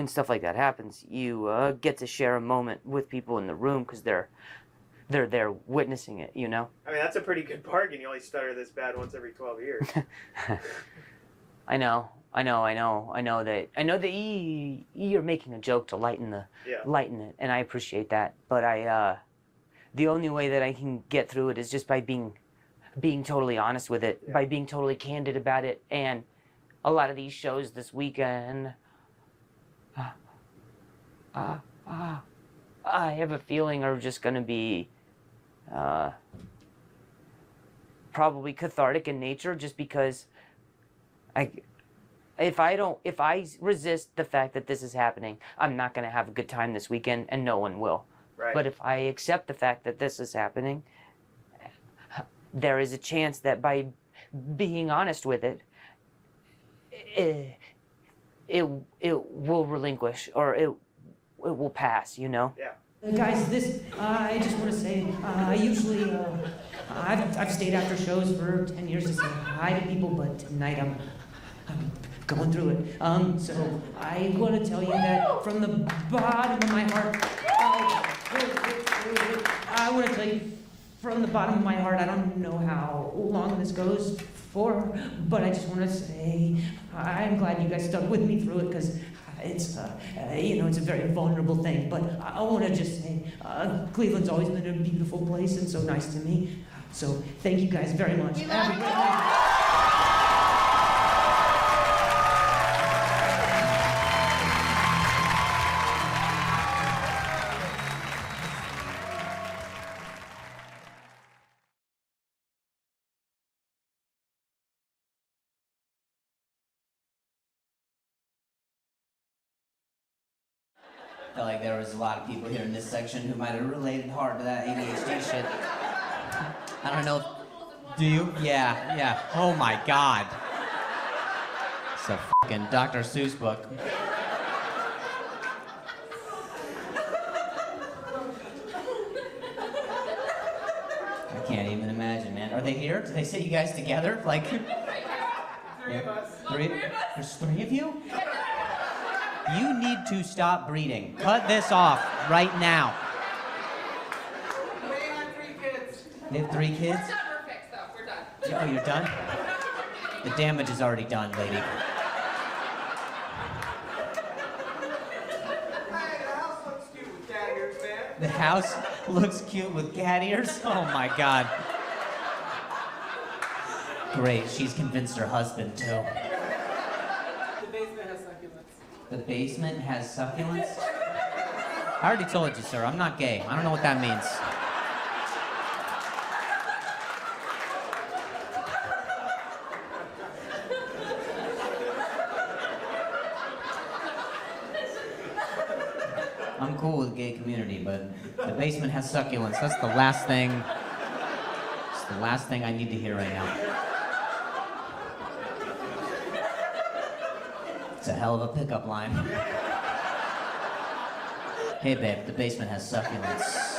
stuff like that happens, you get to share a moment with people in the room because they're there witnessing it, you know? I mean, that's a pretty good bargain. You only stutter this bad once every 12 years. I know that you're making a joke to lighten it, and I appreciate that. But the only way that I can get through it is just by being totally honest with it, by being totally candid about it. And a lot of these shows this weekend, I have a feeling are just going to be probably cathartic in nature, just because if I resist the fact that this is happening, I'm not going to have a good time this weekend, and no one will. Right. But if I accept the fact that this is happening, there is a chance that by being honest with it, it will relinquish, or it will pass, you know? Yeah. Guys, I just want to say, usually, I've stayed after shows for 10 years to say hi to people, but tonight I'm going through it. So I want to tell you that from the bottom of my heart, I want to tell you from the bottom of my heart, I don't know how long this goes for, but I just want to say I'm glad you guys stuck with me through it, because it's it's a very vulnerable thing. But I want to just say Cleveland's always been a beautiful place and so nice to me. So thank you guys very much. I felt like there was a lot of people here in this section who might have related hard to that ADHD shit. I don't know. Do you? Yeah. Oh my God. It's a fucking Dr. Seuss book. I can't even imagine, man. Are they here? Did they sit you guys together? Like, Three of us. There's three of you? You need to stop breeding. Cut this off right now. They have 3 kids. They have 3 kids? We're done. We're fixed, though. We're done. Oh, you're done? The damage is already done, lady. Hey, The the house looks cute with cat ears, man. house looks cute with cat ears? Oh my God. Great, she's convinced her husband too. The basement has succulents. The basement has succulents? I already told you, sir, I'm not gay. I don't know what that means. I'm cool with the gay community, but the basement has succulents. That's the last thing. It's the last thing I need to hear right now. It's a hell of a pickup line. Hey babe, the basement has succulents.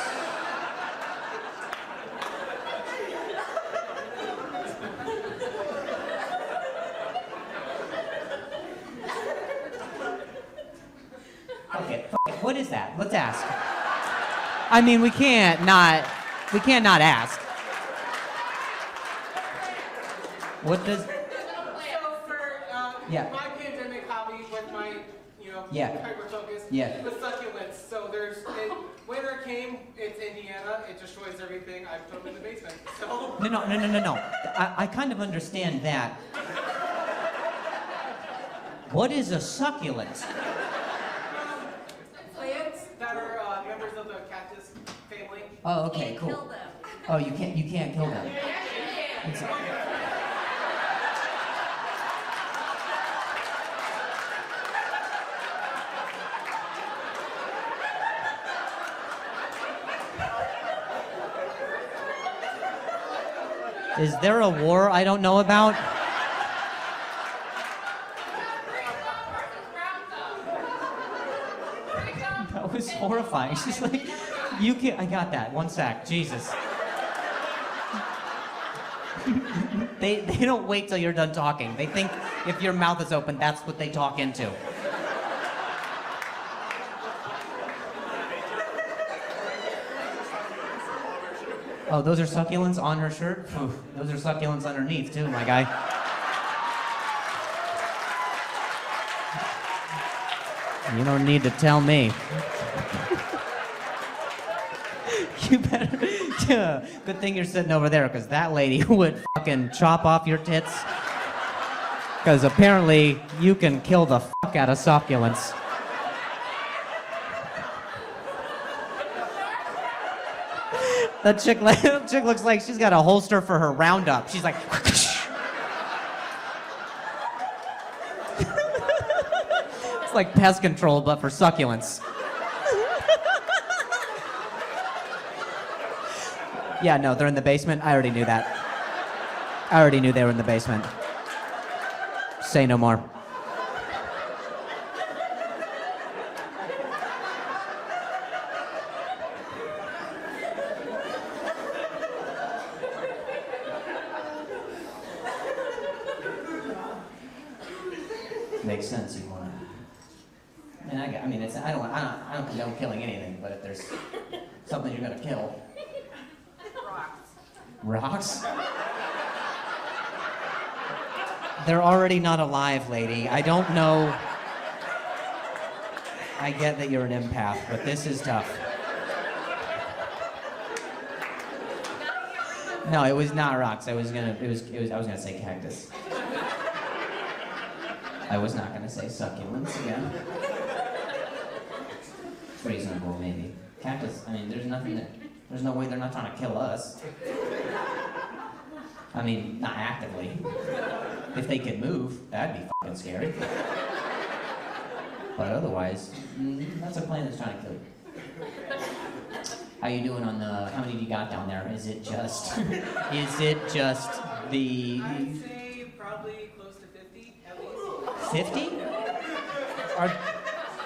Okay, what is that? Let's ask. I mean, we can't not ask. What does? So for Yeah. my pandemic hobby with my, know, Yeah. hyper-focused. Yeah. With succulents. So winter came, it's Indiana, it destroys everything, I put them in the basement. So. No. I kind of understand that. What is a succulent? Plants that are members of the cactus family. Oh, okay, cool. Kill them. Oh, you can't kill them. Is there a war I don't know about? That was horrifying. She's like, you can't. I got that. One sec. Jesus. They don't wait till you're done talking. They think if your mouth is open, that's what they talk into. Oh, those are succulents on her shirt? Oof, those are succulents underneath, too, my guy. You don't need to tell me. You better. Yeah, good thing you're sitting over there, because that lady would fucking chop off your tits. Because apparently you can kill the fuck out of succulents. That chick looks like she's got a holster for her roundup. She's like. It's like pest control, but for succulents. Yeah, no, they're in the basement. I already knew that. I already knew they were in the basement. Say no more. Makes sense. You want to. I mean, it's. I don't condone killing anything, but if there's something you're gonna kill. Rocks? They're already not alive, lady. I don't know. I get that you're an empath, but this is tough. No, it was not rocks. I was gonna say cactus. I was not gonna say succulents again. It's reasonable, maybe. Cactus, I mean, there's no way they're not trying to kill us. I mean, not actively. If they could move, that'd be fucking scary. But otherwise, that's a plane that's trying to kill you. How you doing on the, how many do you got down there? Is it just the... I'd say probably close to 50, at least. 50?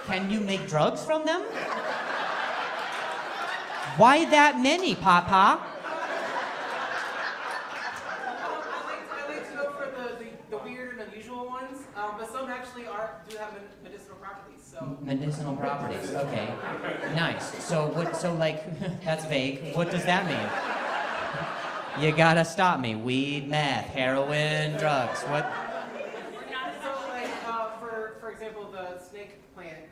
Can you make drugs from them? Why that many, Papa? I like to go for the weird and unusual ones, but some actually do have medicinal properties. So Medicinal properties. Okay, nice. So like that's vague. What does that mean? You gotta stop me. Weed, meth, heroin, drugs. What? So like for example, the snake plant,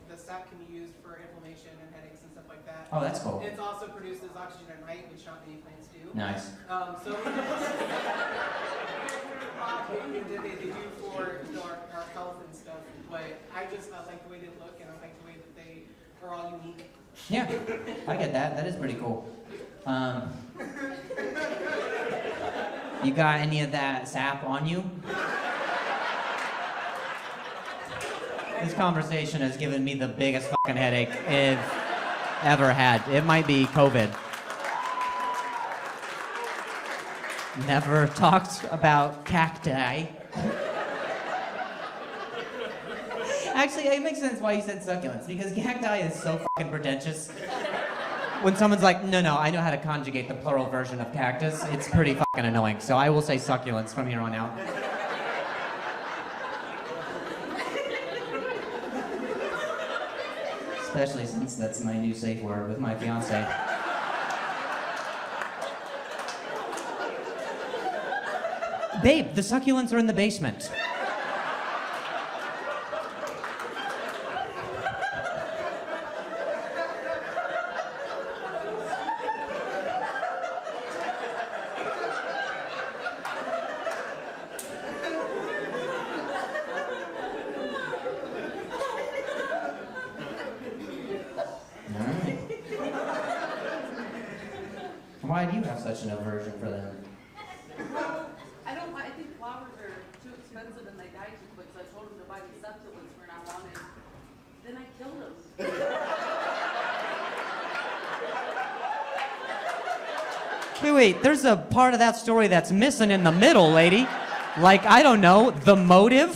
the sap can be used for inflammation and headaches and stuff like that. Oh, that's cool. It's also produces oxygen at night, which not many plants do. Nice. So they do for our health and stuff, but I like the way they look and I like the way that they are all unique. Yeah, I get that. That is pretty cool. You got any of that sap on you? This conversation has given me the biggest fucking headache I've ever had. It might be COVID. Never talked about cacti. Actually, it makes sense why you said succulents, because cacti is so fucking pretentious. When someone's like, no, I know how to conjugate the plural version of cactus, it's pretty fucking annoying. So I will say succulents from here on out. Especially since that's my new safe word with my fiance. Babe, the succulents are in the basement. Why do you have such an aversion for them? I don't. I think flowers are too expensive and they die too quick. So I told him to buy me succulents when I wanted. Then I killed him. Wait, there's a part of that story that's missing in the middle, lady. Like, I don't know, the motive?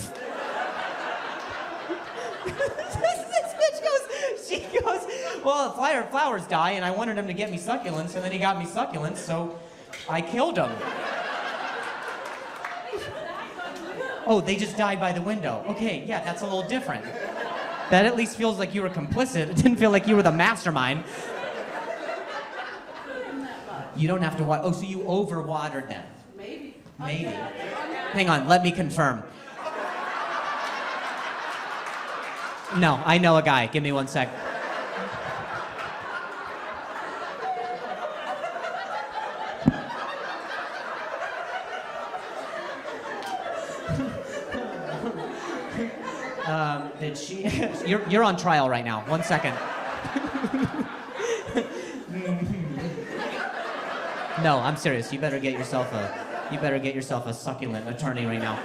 This bitch goes, she goes, well, flowers die, and I wanted him to get me succulents, and then he got me succulents, so I killed him. Oh, they just died by the window. Okay, yeah, that's a little different. That at least feels like you were complicit. It didn't feel like you were the mastermind. You don't have to water. Oh, so you overwatered them. Maybe. Maybe. Hang on, let me confirm. No, I know a guy. Give me 1 sec. Did she? You're on trial right now. 1 second. No, I'm serious. You better get yourself a succulent attorney right now.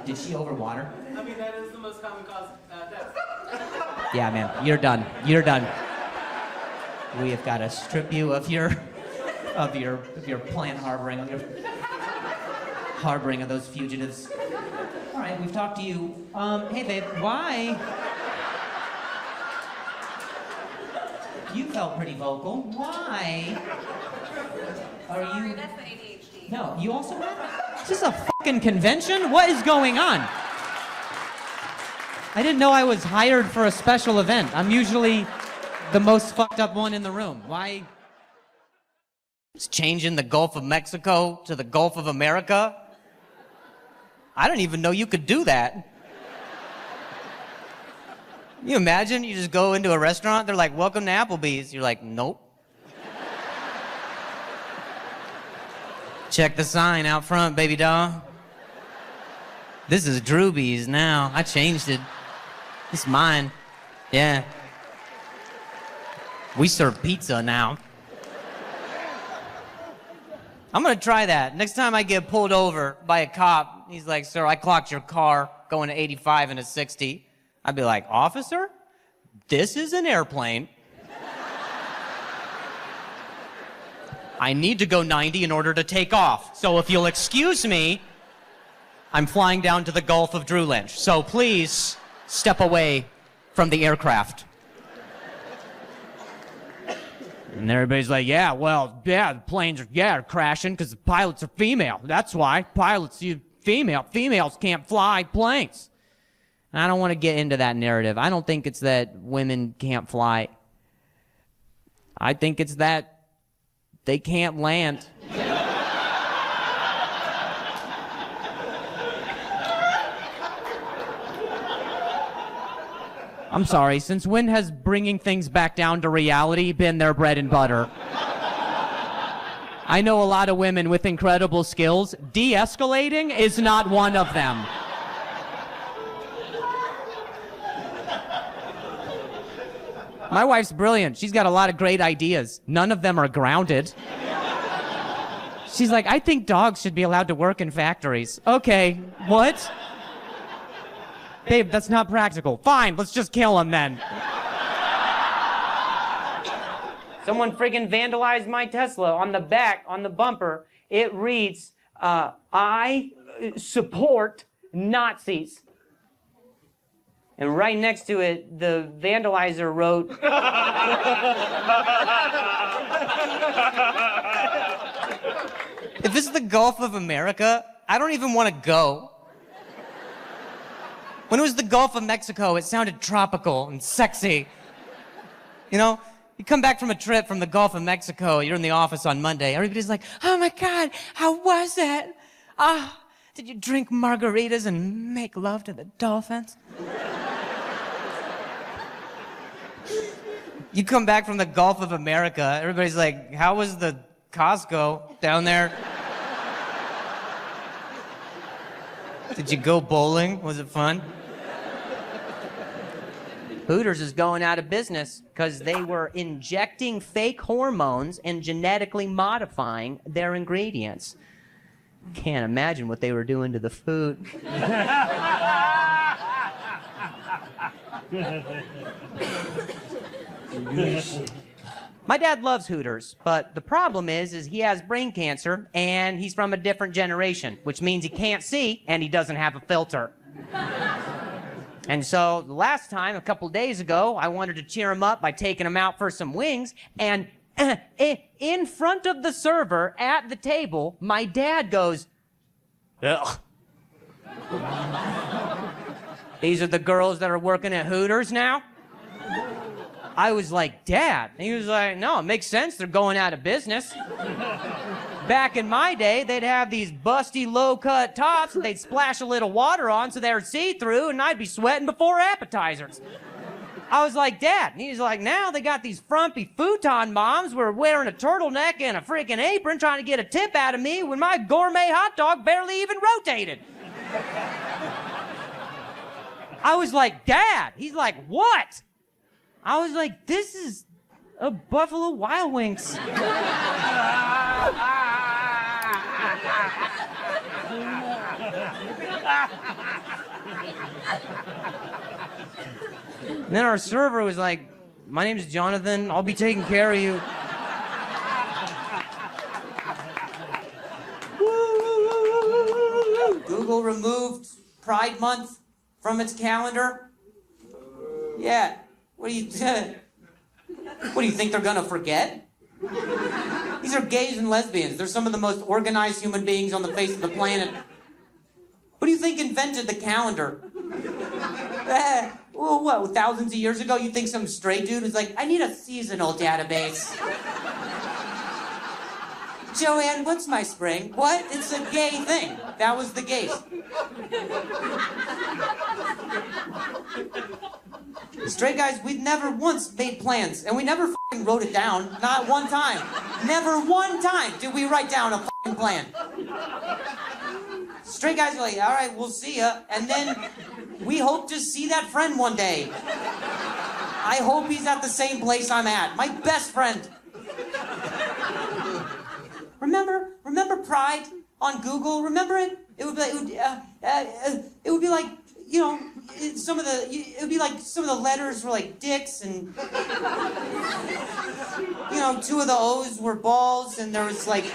Did she overwater? I mean, that is the most common cause death. Yeah, man. You're done. You're done. We have got to strip you of your plan harboring, your harboring of those fugitives. All right, we've talked to you. Hey, babe, why? You felt pretty vocal. Why are you? That's the ADHD. No, you also had that? Is this a fucking convention? What is going on? I didn't know I was hired for a special event. I'm usually the most fucked up one in the room. Why? It's changing the Gulf of Mexico to the Gulf of America? I didn't even know you could do that. You imagine you just go into a restaurant, they're like, welcome to Applebee's. You're like, nope. Check the sign out front, baby doll. This is Drewby's now. I changed it. It's mine. Yeah. We serve pizza now. I'm gonna try that. Next time I get pulled over by a cop, he's like, sir, I clocked your car going to 85 and a 60. I'd be like, officer, this is an airplane. I need to go 90 in order to take off. So if you'll excuse me, I'm flying down to the Gulf of Drew Lynch. So please step away from the aircraft. And everybody's like, yeah, well, yeah, the planes are crashing because the pilots are female. That's why. Females can't fly planes. And I don't want to get into that narrative. I don't think it's that women can't fly. I think it's that they can't land. I'm sorry, since when has bringing things back down to reality been their bread and butter? I know a lot of women with incredible skills. De-escalating is not one of them. My wife's brilliant. She's got a lot of great ideas. None of them are grounded. She's like, I think dogs should be allowed to work in factories. Okay, what? Babe, that's not practical. Fine, let's just kill them then. Someone friggin' vandalized my Tesla. On the back, on the bumper, it reads, I support Nazis. And right next to it, the vandalizer wrote, if this is the Gulf of America, I don't even want to go. When it was the Gulf of Mexico, it sounded tropical and sexy. You know, you come back from a trip from the Gulf of Mexico, you're in the office on Monday, everybody's like, oh my God, how was it? Did you drink margaritas and make love to the dolphins? You come back from the Gulf of America, everybody's like, how was the Costco down there? Did you go bowling? Was it fun? Hooters is going out of business because they were injecting fake hormones and genetically modifying their ingredients. Can't imagine what they were doing to the food. My dad loves Hooters, but the problem is he has brain cancer and he's from a different generation, which means he can't see and he doesn't have a filter. And so the last time, a couple days ago, I wanted to cheer him up by taking him out for some wings, and in front of the server at the table, my dad goes, "Ugh. These are the girls that are working at Hooters now?" I was like, "Dad." And he was like, "No, it makes sense. They're going out of business." Back in my day, they'd have these busty low-cut tops that they'd splash a little water on so they were see-through, and I'd be sweating before appetizers. I was like, "Dad." And he's like, "Now they got these frumpy futon moms who are wearing a turtleneck and a freaking apron trying to get a tip out of me when my gourmet hot dog barely even rotated." I was like, "Dad." He's like, "What?" I was like, "This is a Buffalo Wild Wings." And then our server was like, "My name's Jonathan. I'll be taking care of you." Google removed Pride Month from its calendar. Yeah. What do you think they're gonna forget? These are gays and lesbians. They're some of the most organized human beings on the face of the planet. Who do you think invented the calendar? Well, what, thousands of years ago, you think some straight dude was like, "I need a seasonal database." "Joanne, what's my spring?" "What? It's a gay thing." That was the gays. Straight guys, we've never once made plans, and we never f***ing wrote it down. Not one time. Never one time did we write down a f***ing plan. Straight guys are like, "All right, we'll see ya," and then we hope to see that friend one day. I hope he's at the same place I'm at. My best friend. Remember Pride on Google? Remember it? It would be like, you know, some of the letters were like dicks, and you know, two of the O's were balls, and there was like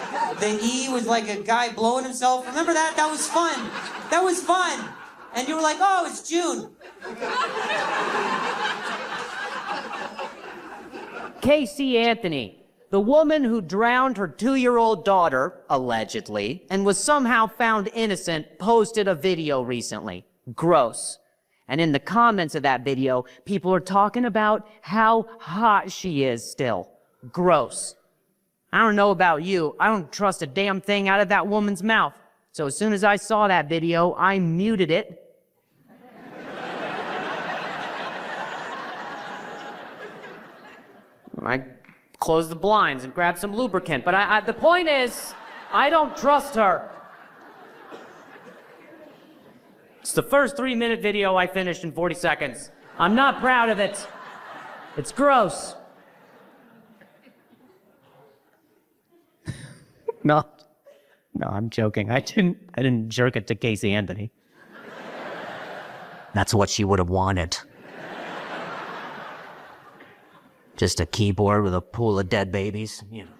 the E was like a guy blowing himself. Remember that? That was fun. That was fun. And you were like, "Oh, it's June." Casey Anthony, the woman who drowned her 2-year-old daughter, allegedly, and was somehow found innocent, posted a video recently. Gross. And in the comments of that video, people are talking about how hot she is still. Gross. I don't know about you. I don't trust a damn thing out of that woman's mouth. So as soon as I saw that video, I muted it. I closed the blinds and grabbed some lubricant. But the point is, I don't trust her. It's the first 3-minute video I finished in 40 seconds. I'm not proud of it. It's gross. No, I'm joking. I didn't jerk it to Casey Anthony. That's what she would have wanted. Just a keyboard with a pool of dead babies, you know.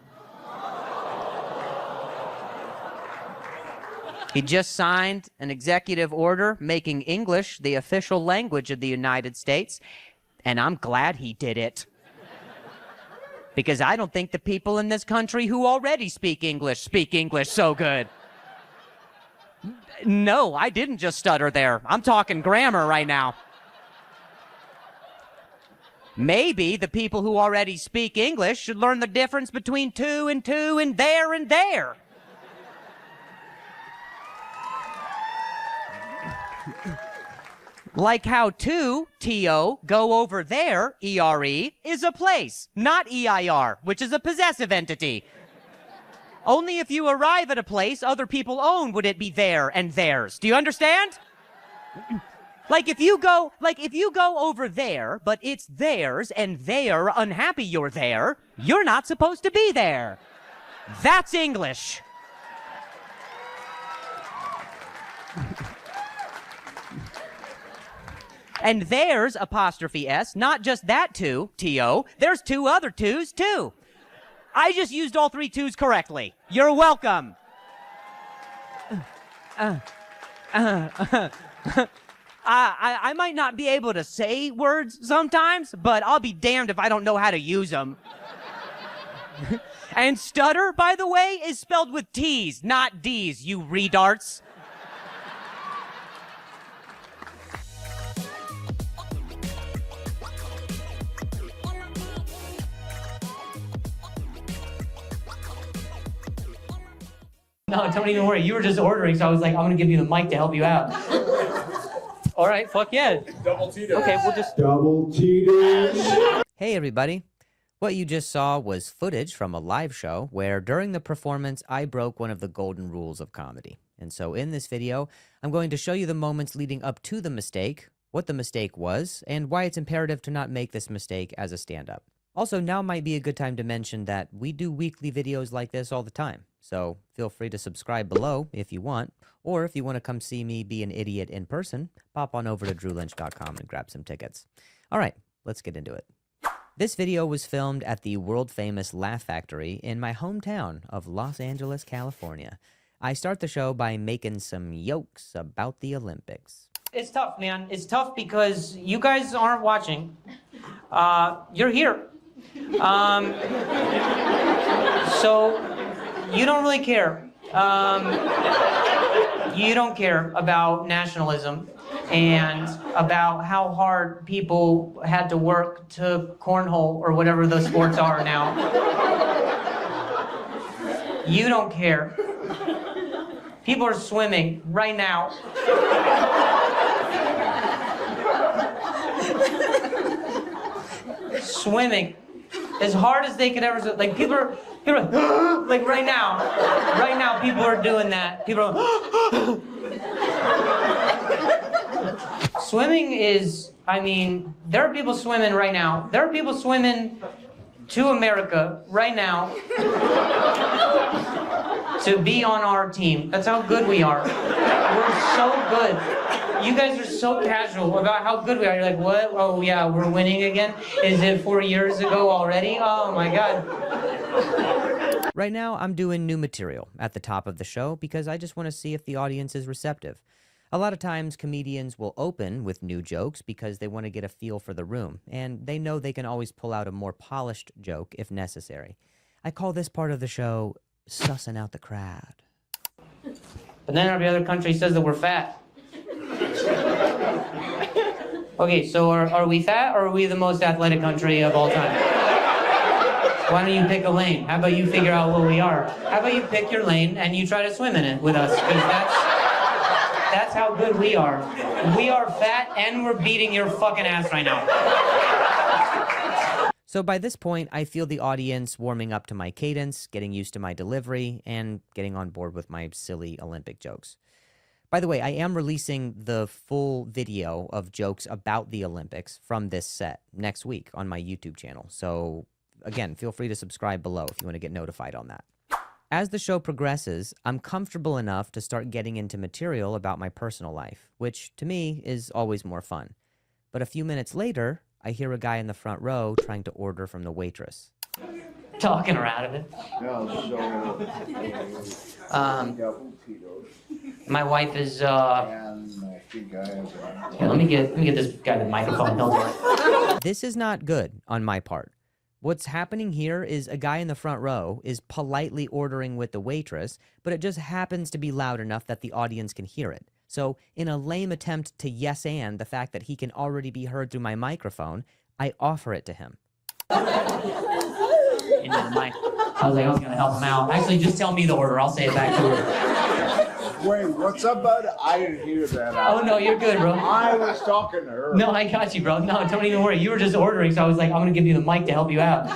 He just signed an executive order making English the official language of the United States, and I'm glad he did it. Because I don't think the people in this country who already speak English so good. No, I didn't just stutter there. I'm talking grammar right now. Maybe the people who already speak English should learn the difference between two and there and there. Like how to, T-O, go over there, E-R-E, is a place, not E-I-R, which is a possessive entity. Only if you arrive at a place other people own would it be there and theirs. Do you understand? Like if you go over there, but it's theirs and they're unhappy you're there, you're not supposed to be there. That's English. And there's apostrophe S, not just that two, T-O. There's two other twos, too. I just used all three twos correctly. You're welcome. I might not be able to say words sometimes, but I'll be damned if I don't know how to use them. And stutter, by the way, is spelled with T's, not D's, you redarts. No, don't even worry. You were just ordering, so I was like, I'm going to give you the mic to help you out. All right, fuck yeah. Double Tito's. Okay, we'll just... Double Tito's. Hey everybody! What you just saw was footage from a live show where during the performance I broke one of the golden rules of comedy. And so in this video, I'm going to show you the moments leading up to the mistake, what the mistake was, and why it's imperative to not make this mistake as a stand-up. Also, now might be a good time to mention that we do weekly videos like this all the time. So feel free to subscribe below if you want, or if you want to come see me be an idiot in person, pop on over to drewlynch.com and grab some tickets. All right, let's get into it. This video was filmed at the world-famous Laugh Factory in my hometown of Los Angeles, California. I start the show by making some jokes about the Olympics. It's tough, man. It's tough because you guys aren't watching. You're here. So you don't really care. You don't care about nationalism and about how hard people had to work to cornhole or whatever those sports are now. You don't care. People are swimming right now. Swimming as hard as they could ever. Like people are like right now people are doing that. People are. Swimming is, I mean, there are people swimming right now. There are people swimming to America right now to be on our team. That's how good we are. We're so good. You guys are so casual about how good we are. You're like, what? Oh yeah, we're winning again? Is it 4 years ago already? Oh my God. Right now, I'm doing new material at the top of the show because I just want to see if the audience is receptive. A lot of times, comedians will open with new jokes because they want to get a feel for the room, and they know they can always pull out a more polished joke if necessary. I call this part of the show sussing out the crowd. But then every other country says that we're fat. Okay, so are we fat or are we the most athletic country of all time? Why don't you pick a lane? How about you figure out what we are? How about you pick your lane and you try to swim in it with us? Because that's how good we are. We are fat and we're beating your fucking ass right now. So by this point, I feel the audience warming up to my cadence, getting used to my delivery, and getting on board with my silly Olympic jokes. By the way, I am releasing the full video of jokes about the Olympics from this set next week on my YouTube channel. So again, feel free to subscribe below if you want to get notified on that. As the show progresses, I'm comfortable enough to start getting into material about my personal life, which to me is always more fun. But a few minutes later, I hear a guy in the front row trying to order from the waitress. Talking her out of it. My wife is, here, let me get this guy the microphone. Don't worry. This is not good on my part. What's happening here is a guy in the front row is politely ordering with the waitress, but it just happens to be loud enough that the audience can hear it. So in a lame attempt to yes and the fact that he can already be heard through my microphone, I offer it to him. Into the mic. I was like, I was gonna help him out. Actually, just tell me the order. I'll say it back to her. Wait, what's up, bud? I didn't hear that. Oh no, you're good, bro. I was talking to her. No, I got you, bro. No, don't even worry. You were just ordering, so I was like, I'm gonna give you the mic to help you out.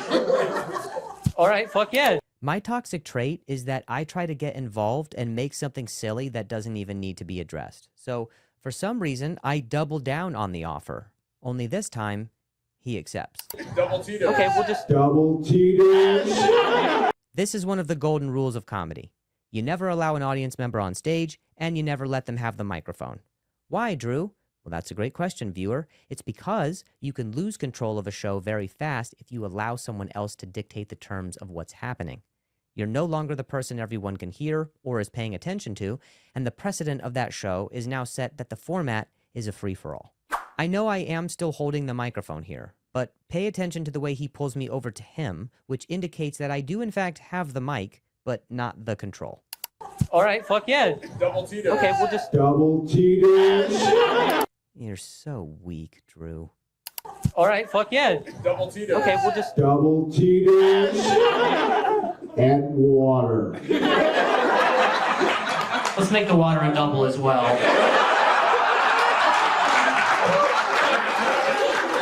All right, fuck yeah. My toxic trait is that I try to get involved and make something silly that doesn't even need to be addressed. So For some reason, I double down on the offer. Only this time, he accepts. Double Tito. Okay, we'll just. Double Tito. This is one of the golden rules of comedy. You never allow an audience member on stage, and you never let them have the microphone. Why, Drew? Well, that's a great question, viewer. It's because you can lose control of a show very fast if you allow someone else to dictate the terms of what's happening. You're no longer the person everyone can hear or is paying attention to, and the precedent of that show is now set that the format is a free-for-all. I know I am still holding the microphone here, but pay attention to the way he pulls me over to him, which indicates that I do in fact have the mic, but not the control. All right, fuck yeah. Double Tito. Okay, we'll just. Double Tito. You're so weak, Drew. All right, fuck yeah. Double Tito. Okay, we'll just. Double Tito. And water. Let's make the water a double as well.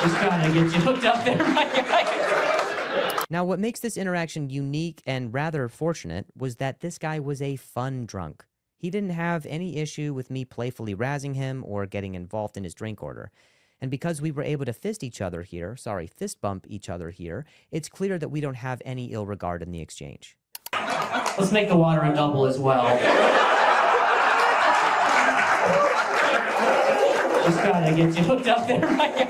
Just trying to get you hooked up there, my guy. Now, what makes this interaction unique and rather fortunate was that this guy was a fun drunk. He didn't have any issue with me playfully razzing him or getting involved in his drink order. And because we were able to fist bump each other here, it's clear that we don't have any ill regard in the exchange. Let's make the water a double as well. Just trying to get you hooked up there, my guy.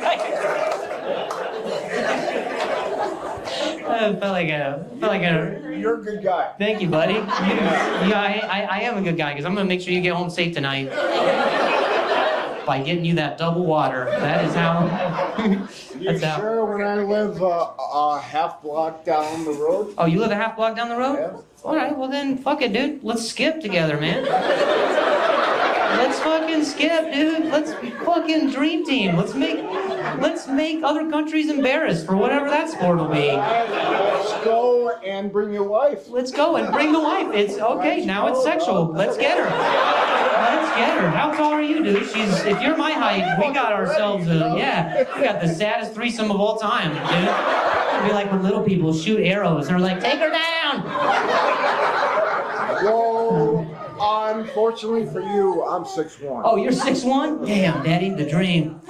I felt like a. You're a good guy. Thank you, buddy. Yeah, I am a good guy because I'm gonna make sure you get home safe tonight by getting you that double water. That is how. You sure when I live a half block down the road? Oh, you live a half block down the road? Yeah. All right, well then, fuck it, dude. Let's skip together, man. Let's fucking skip, dude. Let's fucking dream team. Let's make other countries embarrassed for whatever that sport will be. Let's go and bring your wife. Let's go and bring the wife. It's okay. Now it's sexual. Let's get her. Let's get her. How tall are you, dude? If you're my height, we got ourselves we got the saddest threesome of all time, dude. It'd be like when little people shoot arrows and they're like, take her down. Well, unfortunately for you, I'm 6'1". Oh, you're 6'1"? Damn, daddy, the dream.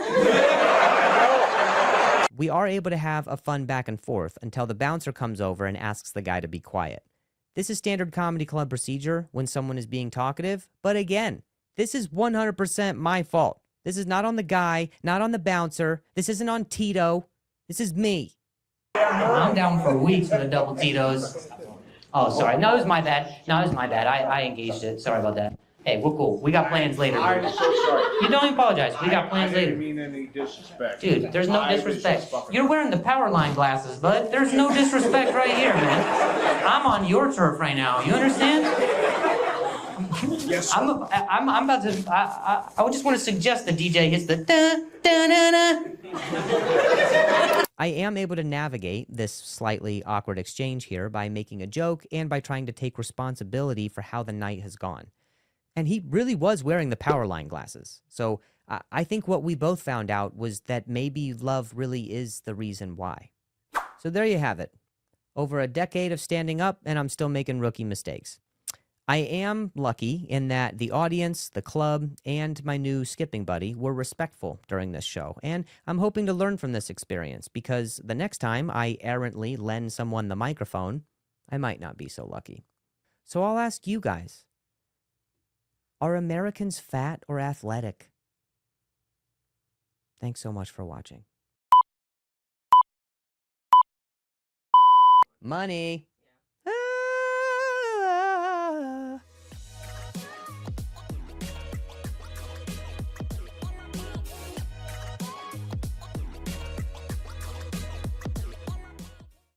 We are able to have a fun back and forth until the bouncer comes over and asks the guy to be quiet. This is standard comedy club procedure when someone is being talkative, but again, this is 100% my fault. This is not on the guy, not on the bouncer. This isn't on Tito. This is me. I'm down for weeks for the double Tito's. Oh, sorry. No, it was my bad. I engaged it. Sorry about that. Hey, we're cool. We got plans later. I'm so sorry. You don't even apologize. We got plans I later. didn't mean any disrespect. Dude, there's no I was disrespect. just fucking- You're wearing the power line glasses, bud. There's no disrespect right here, man. I'm on your turf right now. You understand? Yes, I'm about to. I just want to suggest the DJ hits the da da da da. I am able to navigate this slightly awkward exchange here by making a joke and by trying to take responsibility for how the night has gone. And he really was wearing the power line glasses. So I think what we both found out was that maybe love really is the reason why. So there you have it. Over a decade of standing up, and I'm still making rookie mistakes. I am lucky in that the audience, the club, and my new skipping buddy were respectful during this show, and I'm hoping to learn from this experience because the next time I errantly lend someone the microphone, I might not be so lucky. So I'll ask you guys, are Americans fat or athletic? Thanks so much for watching. Money.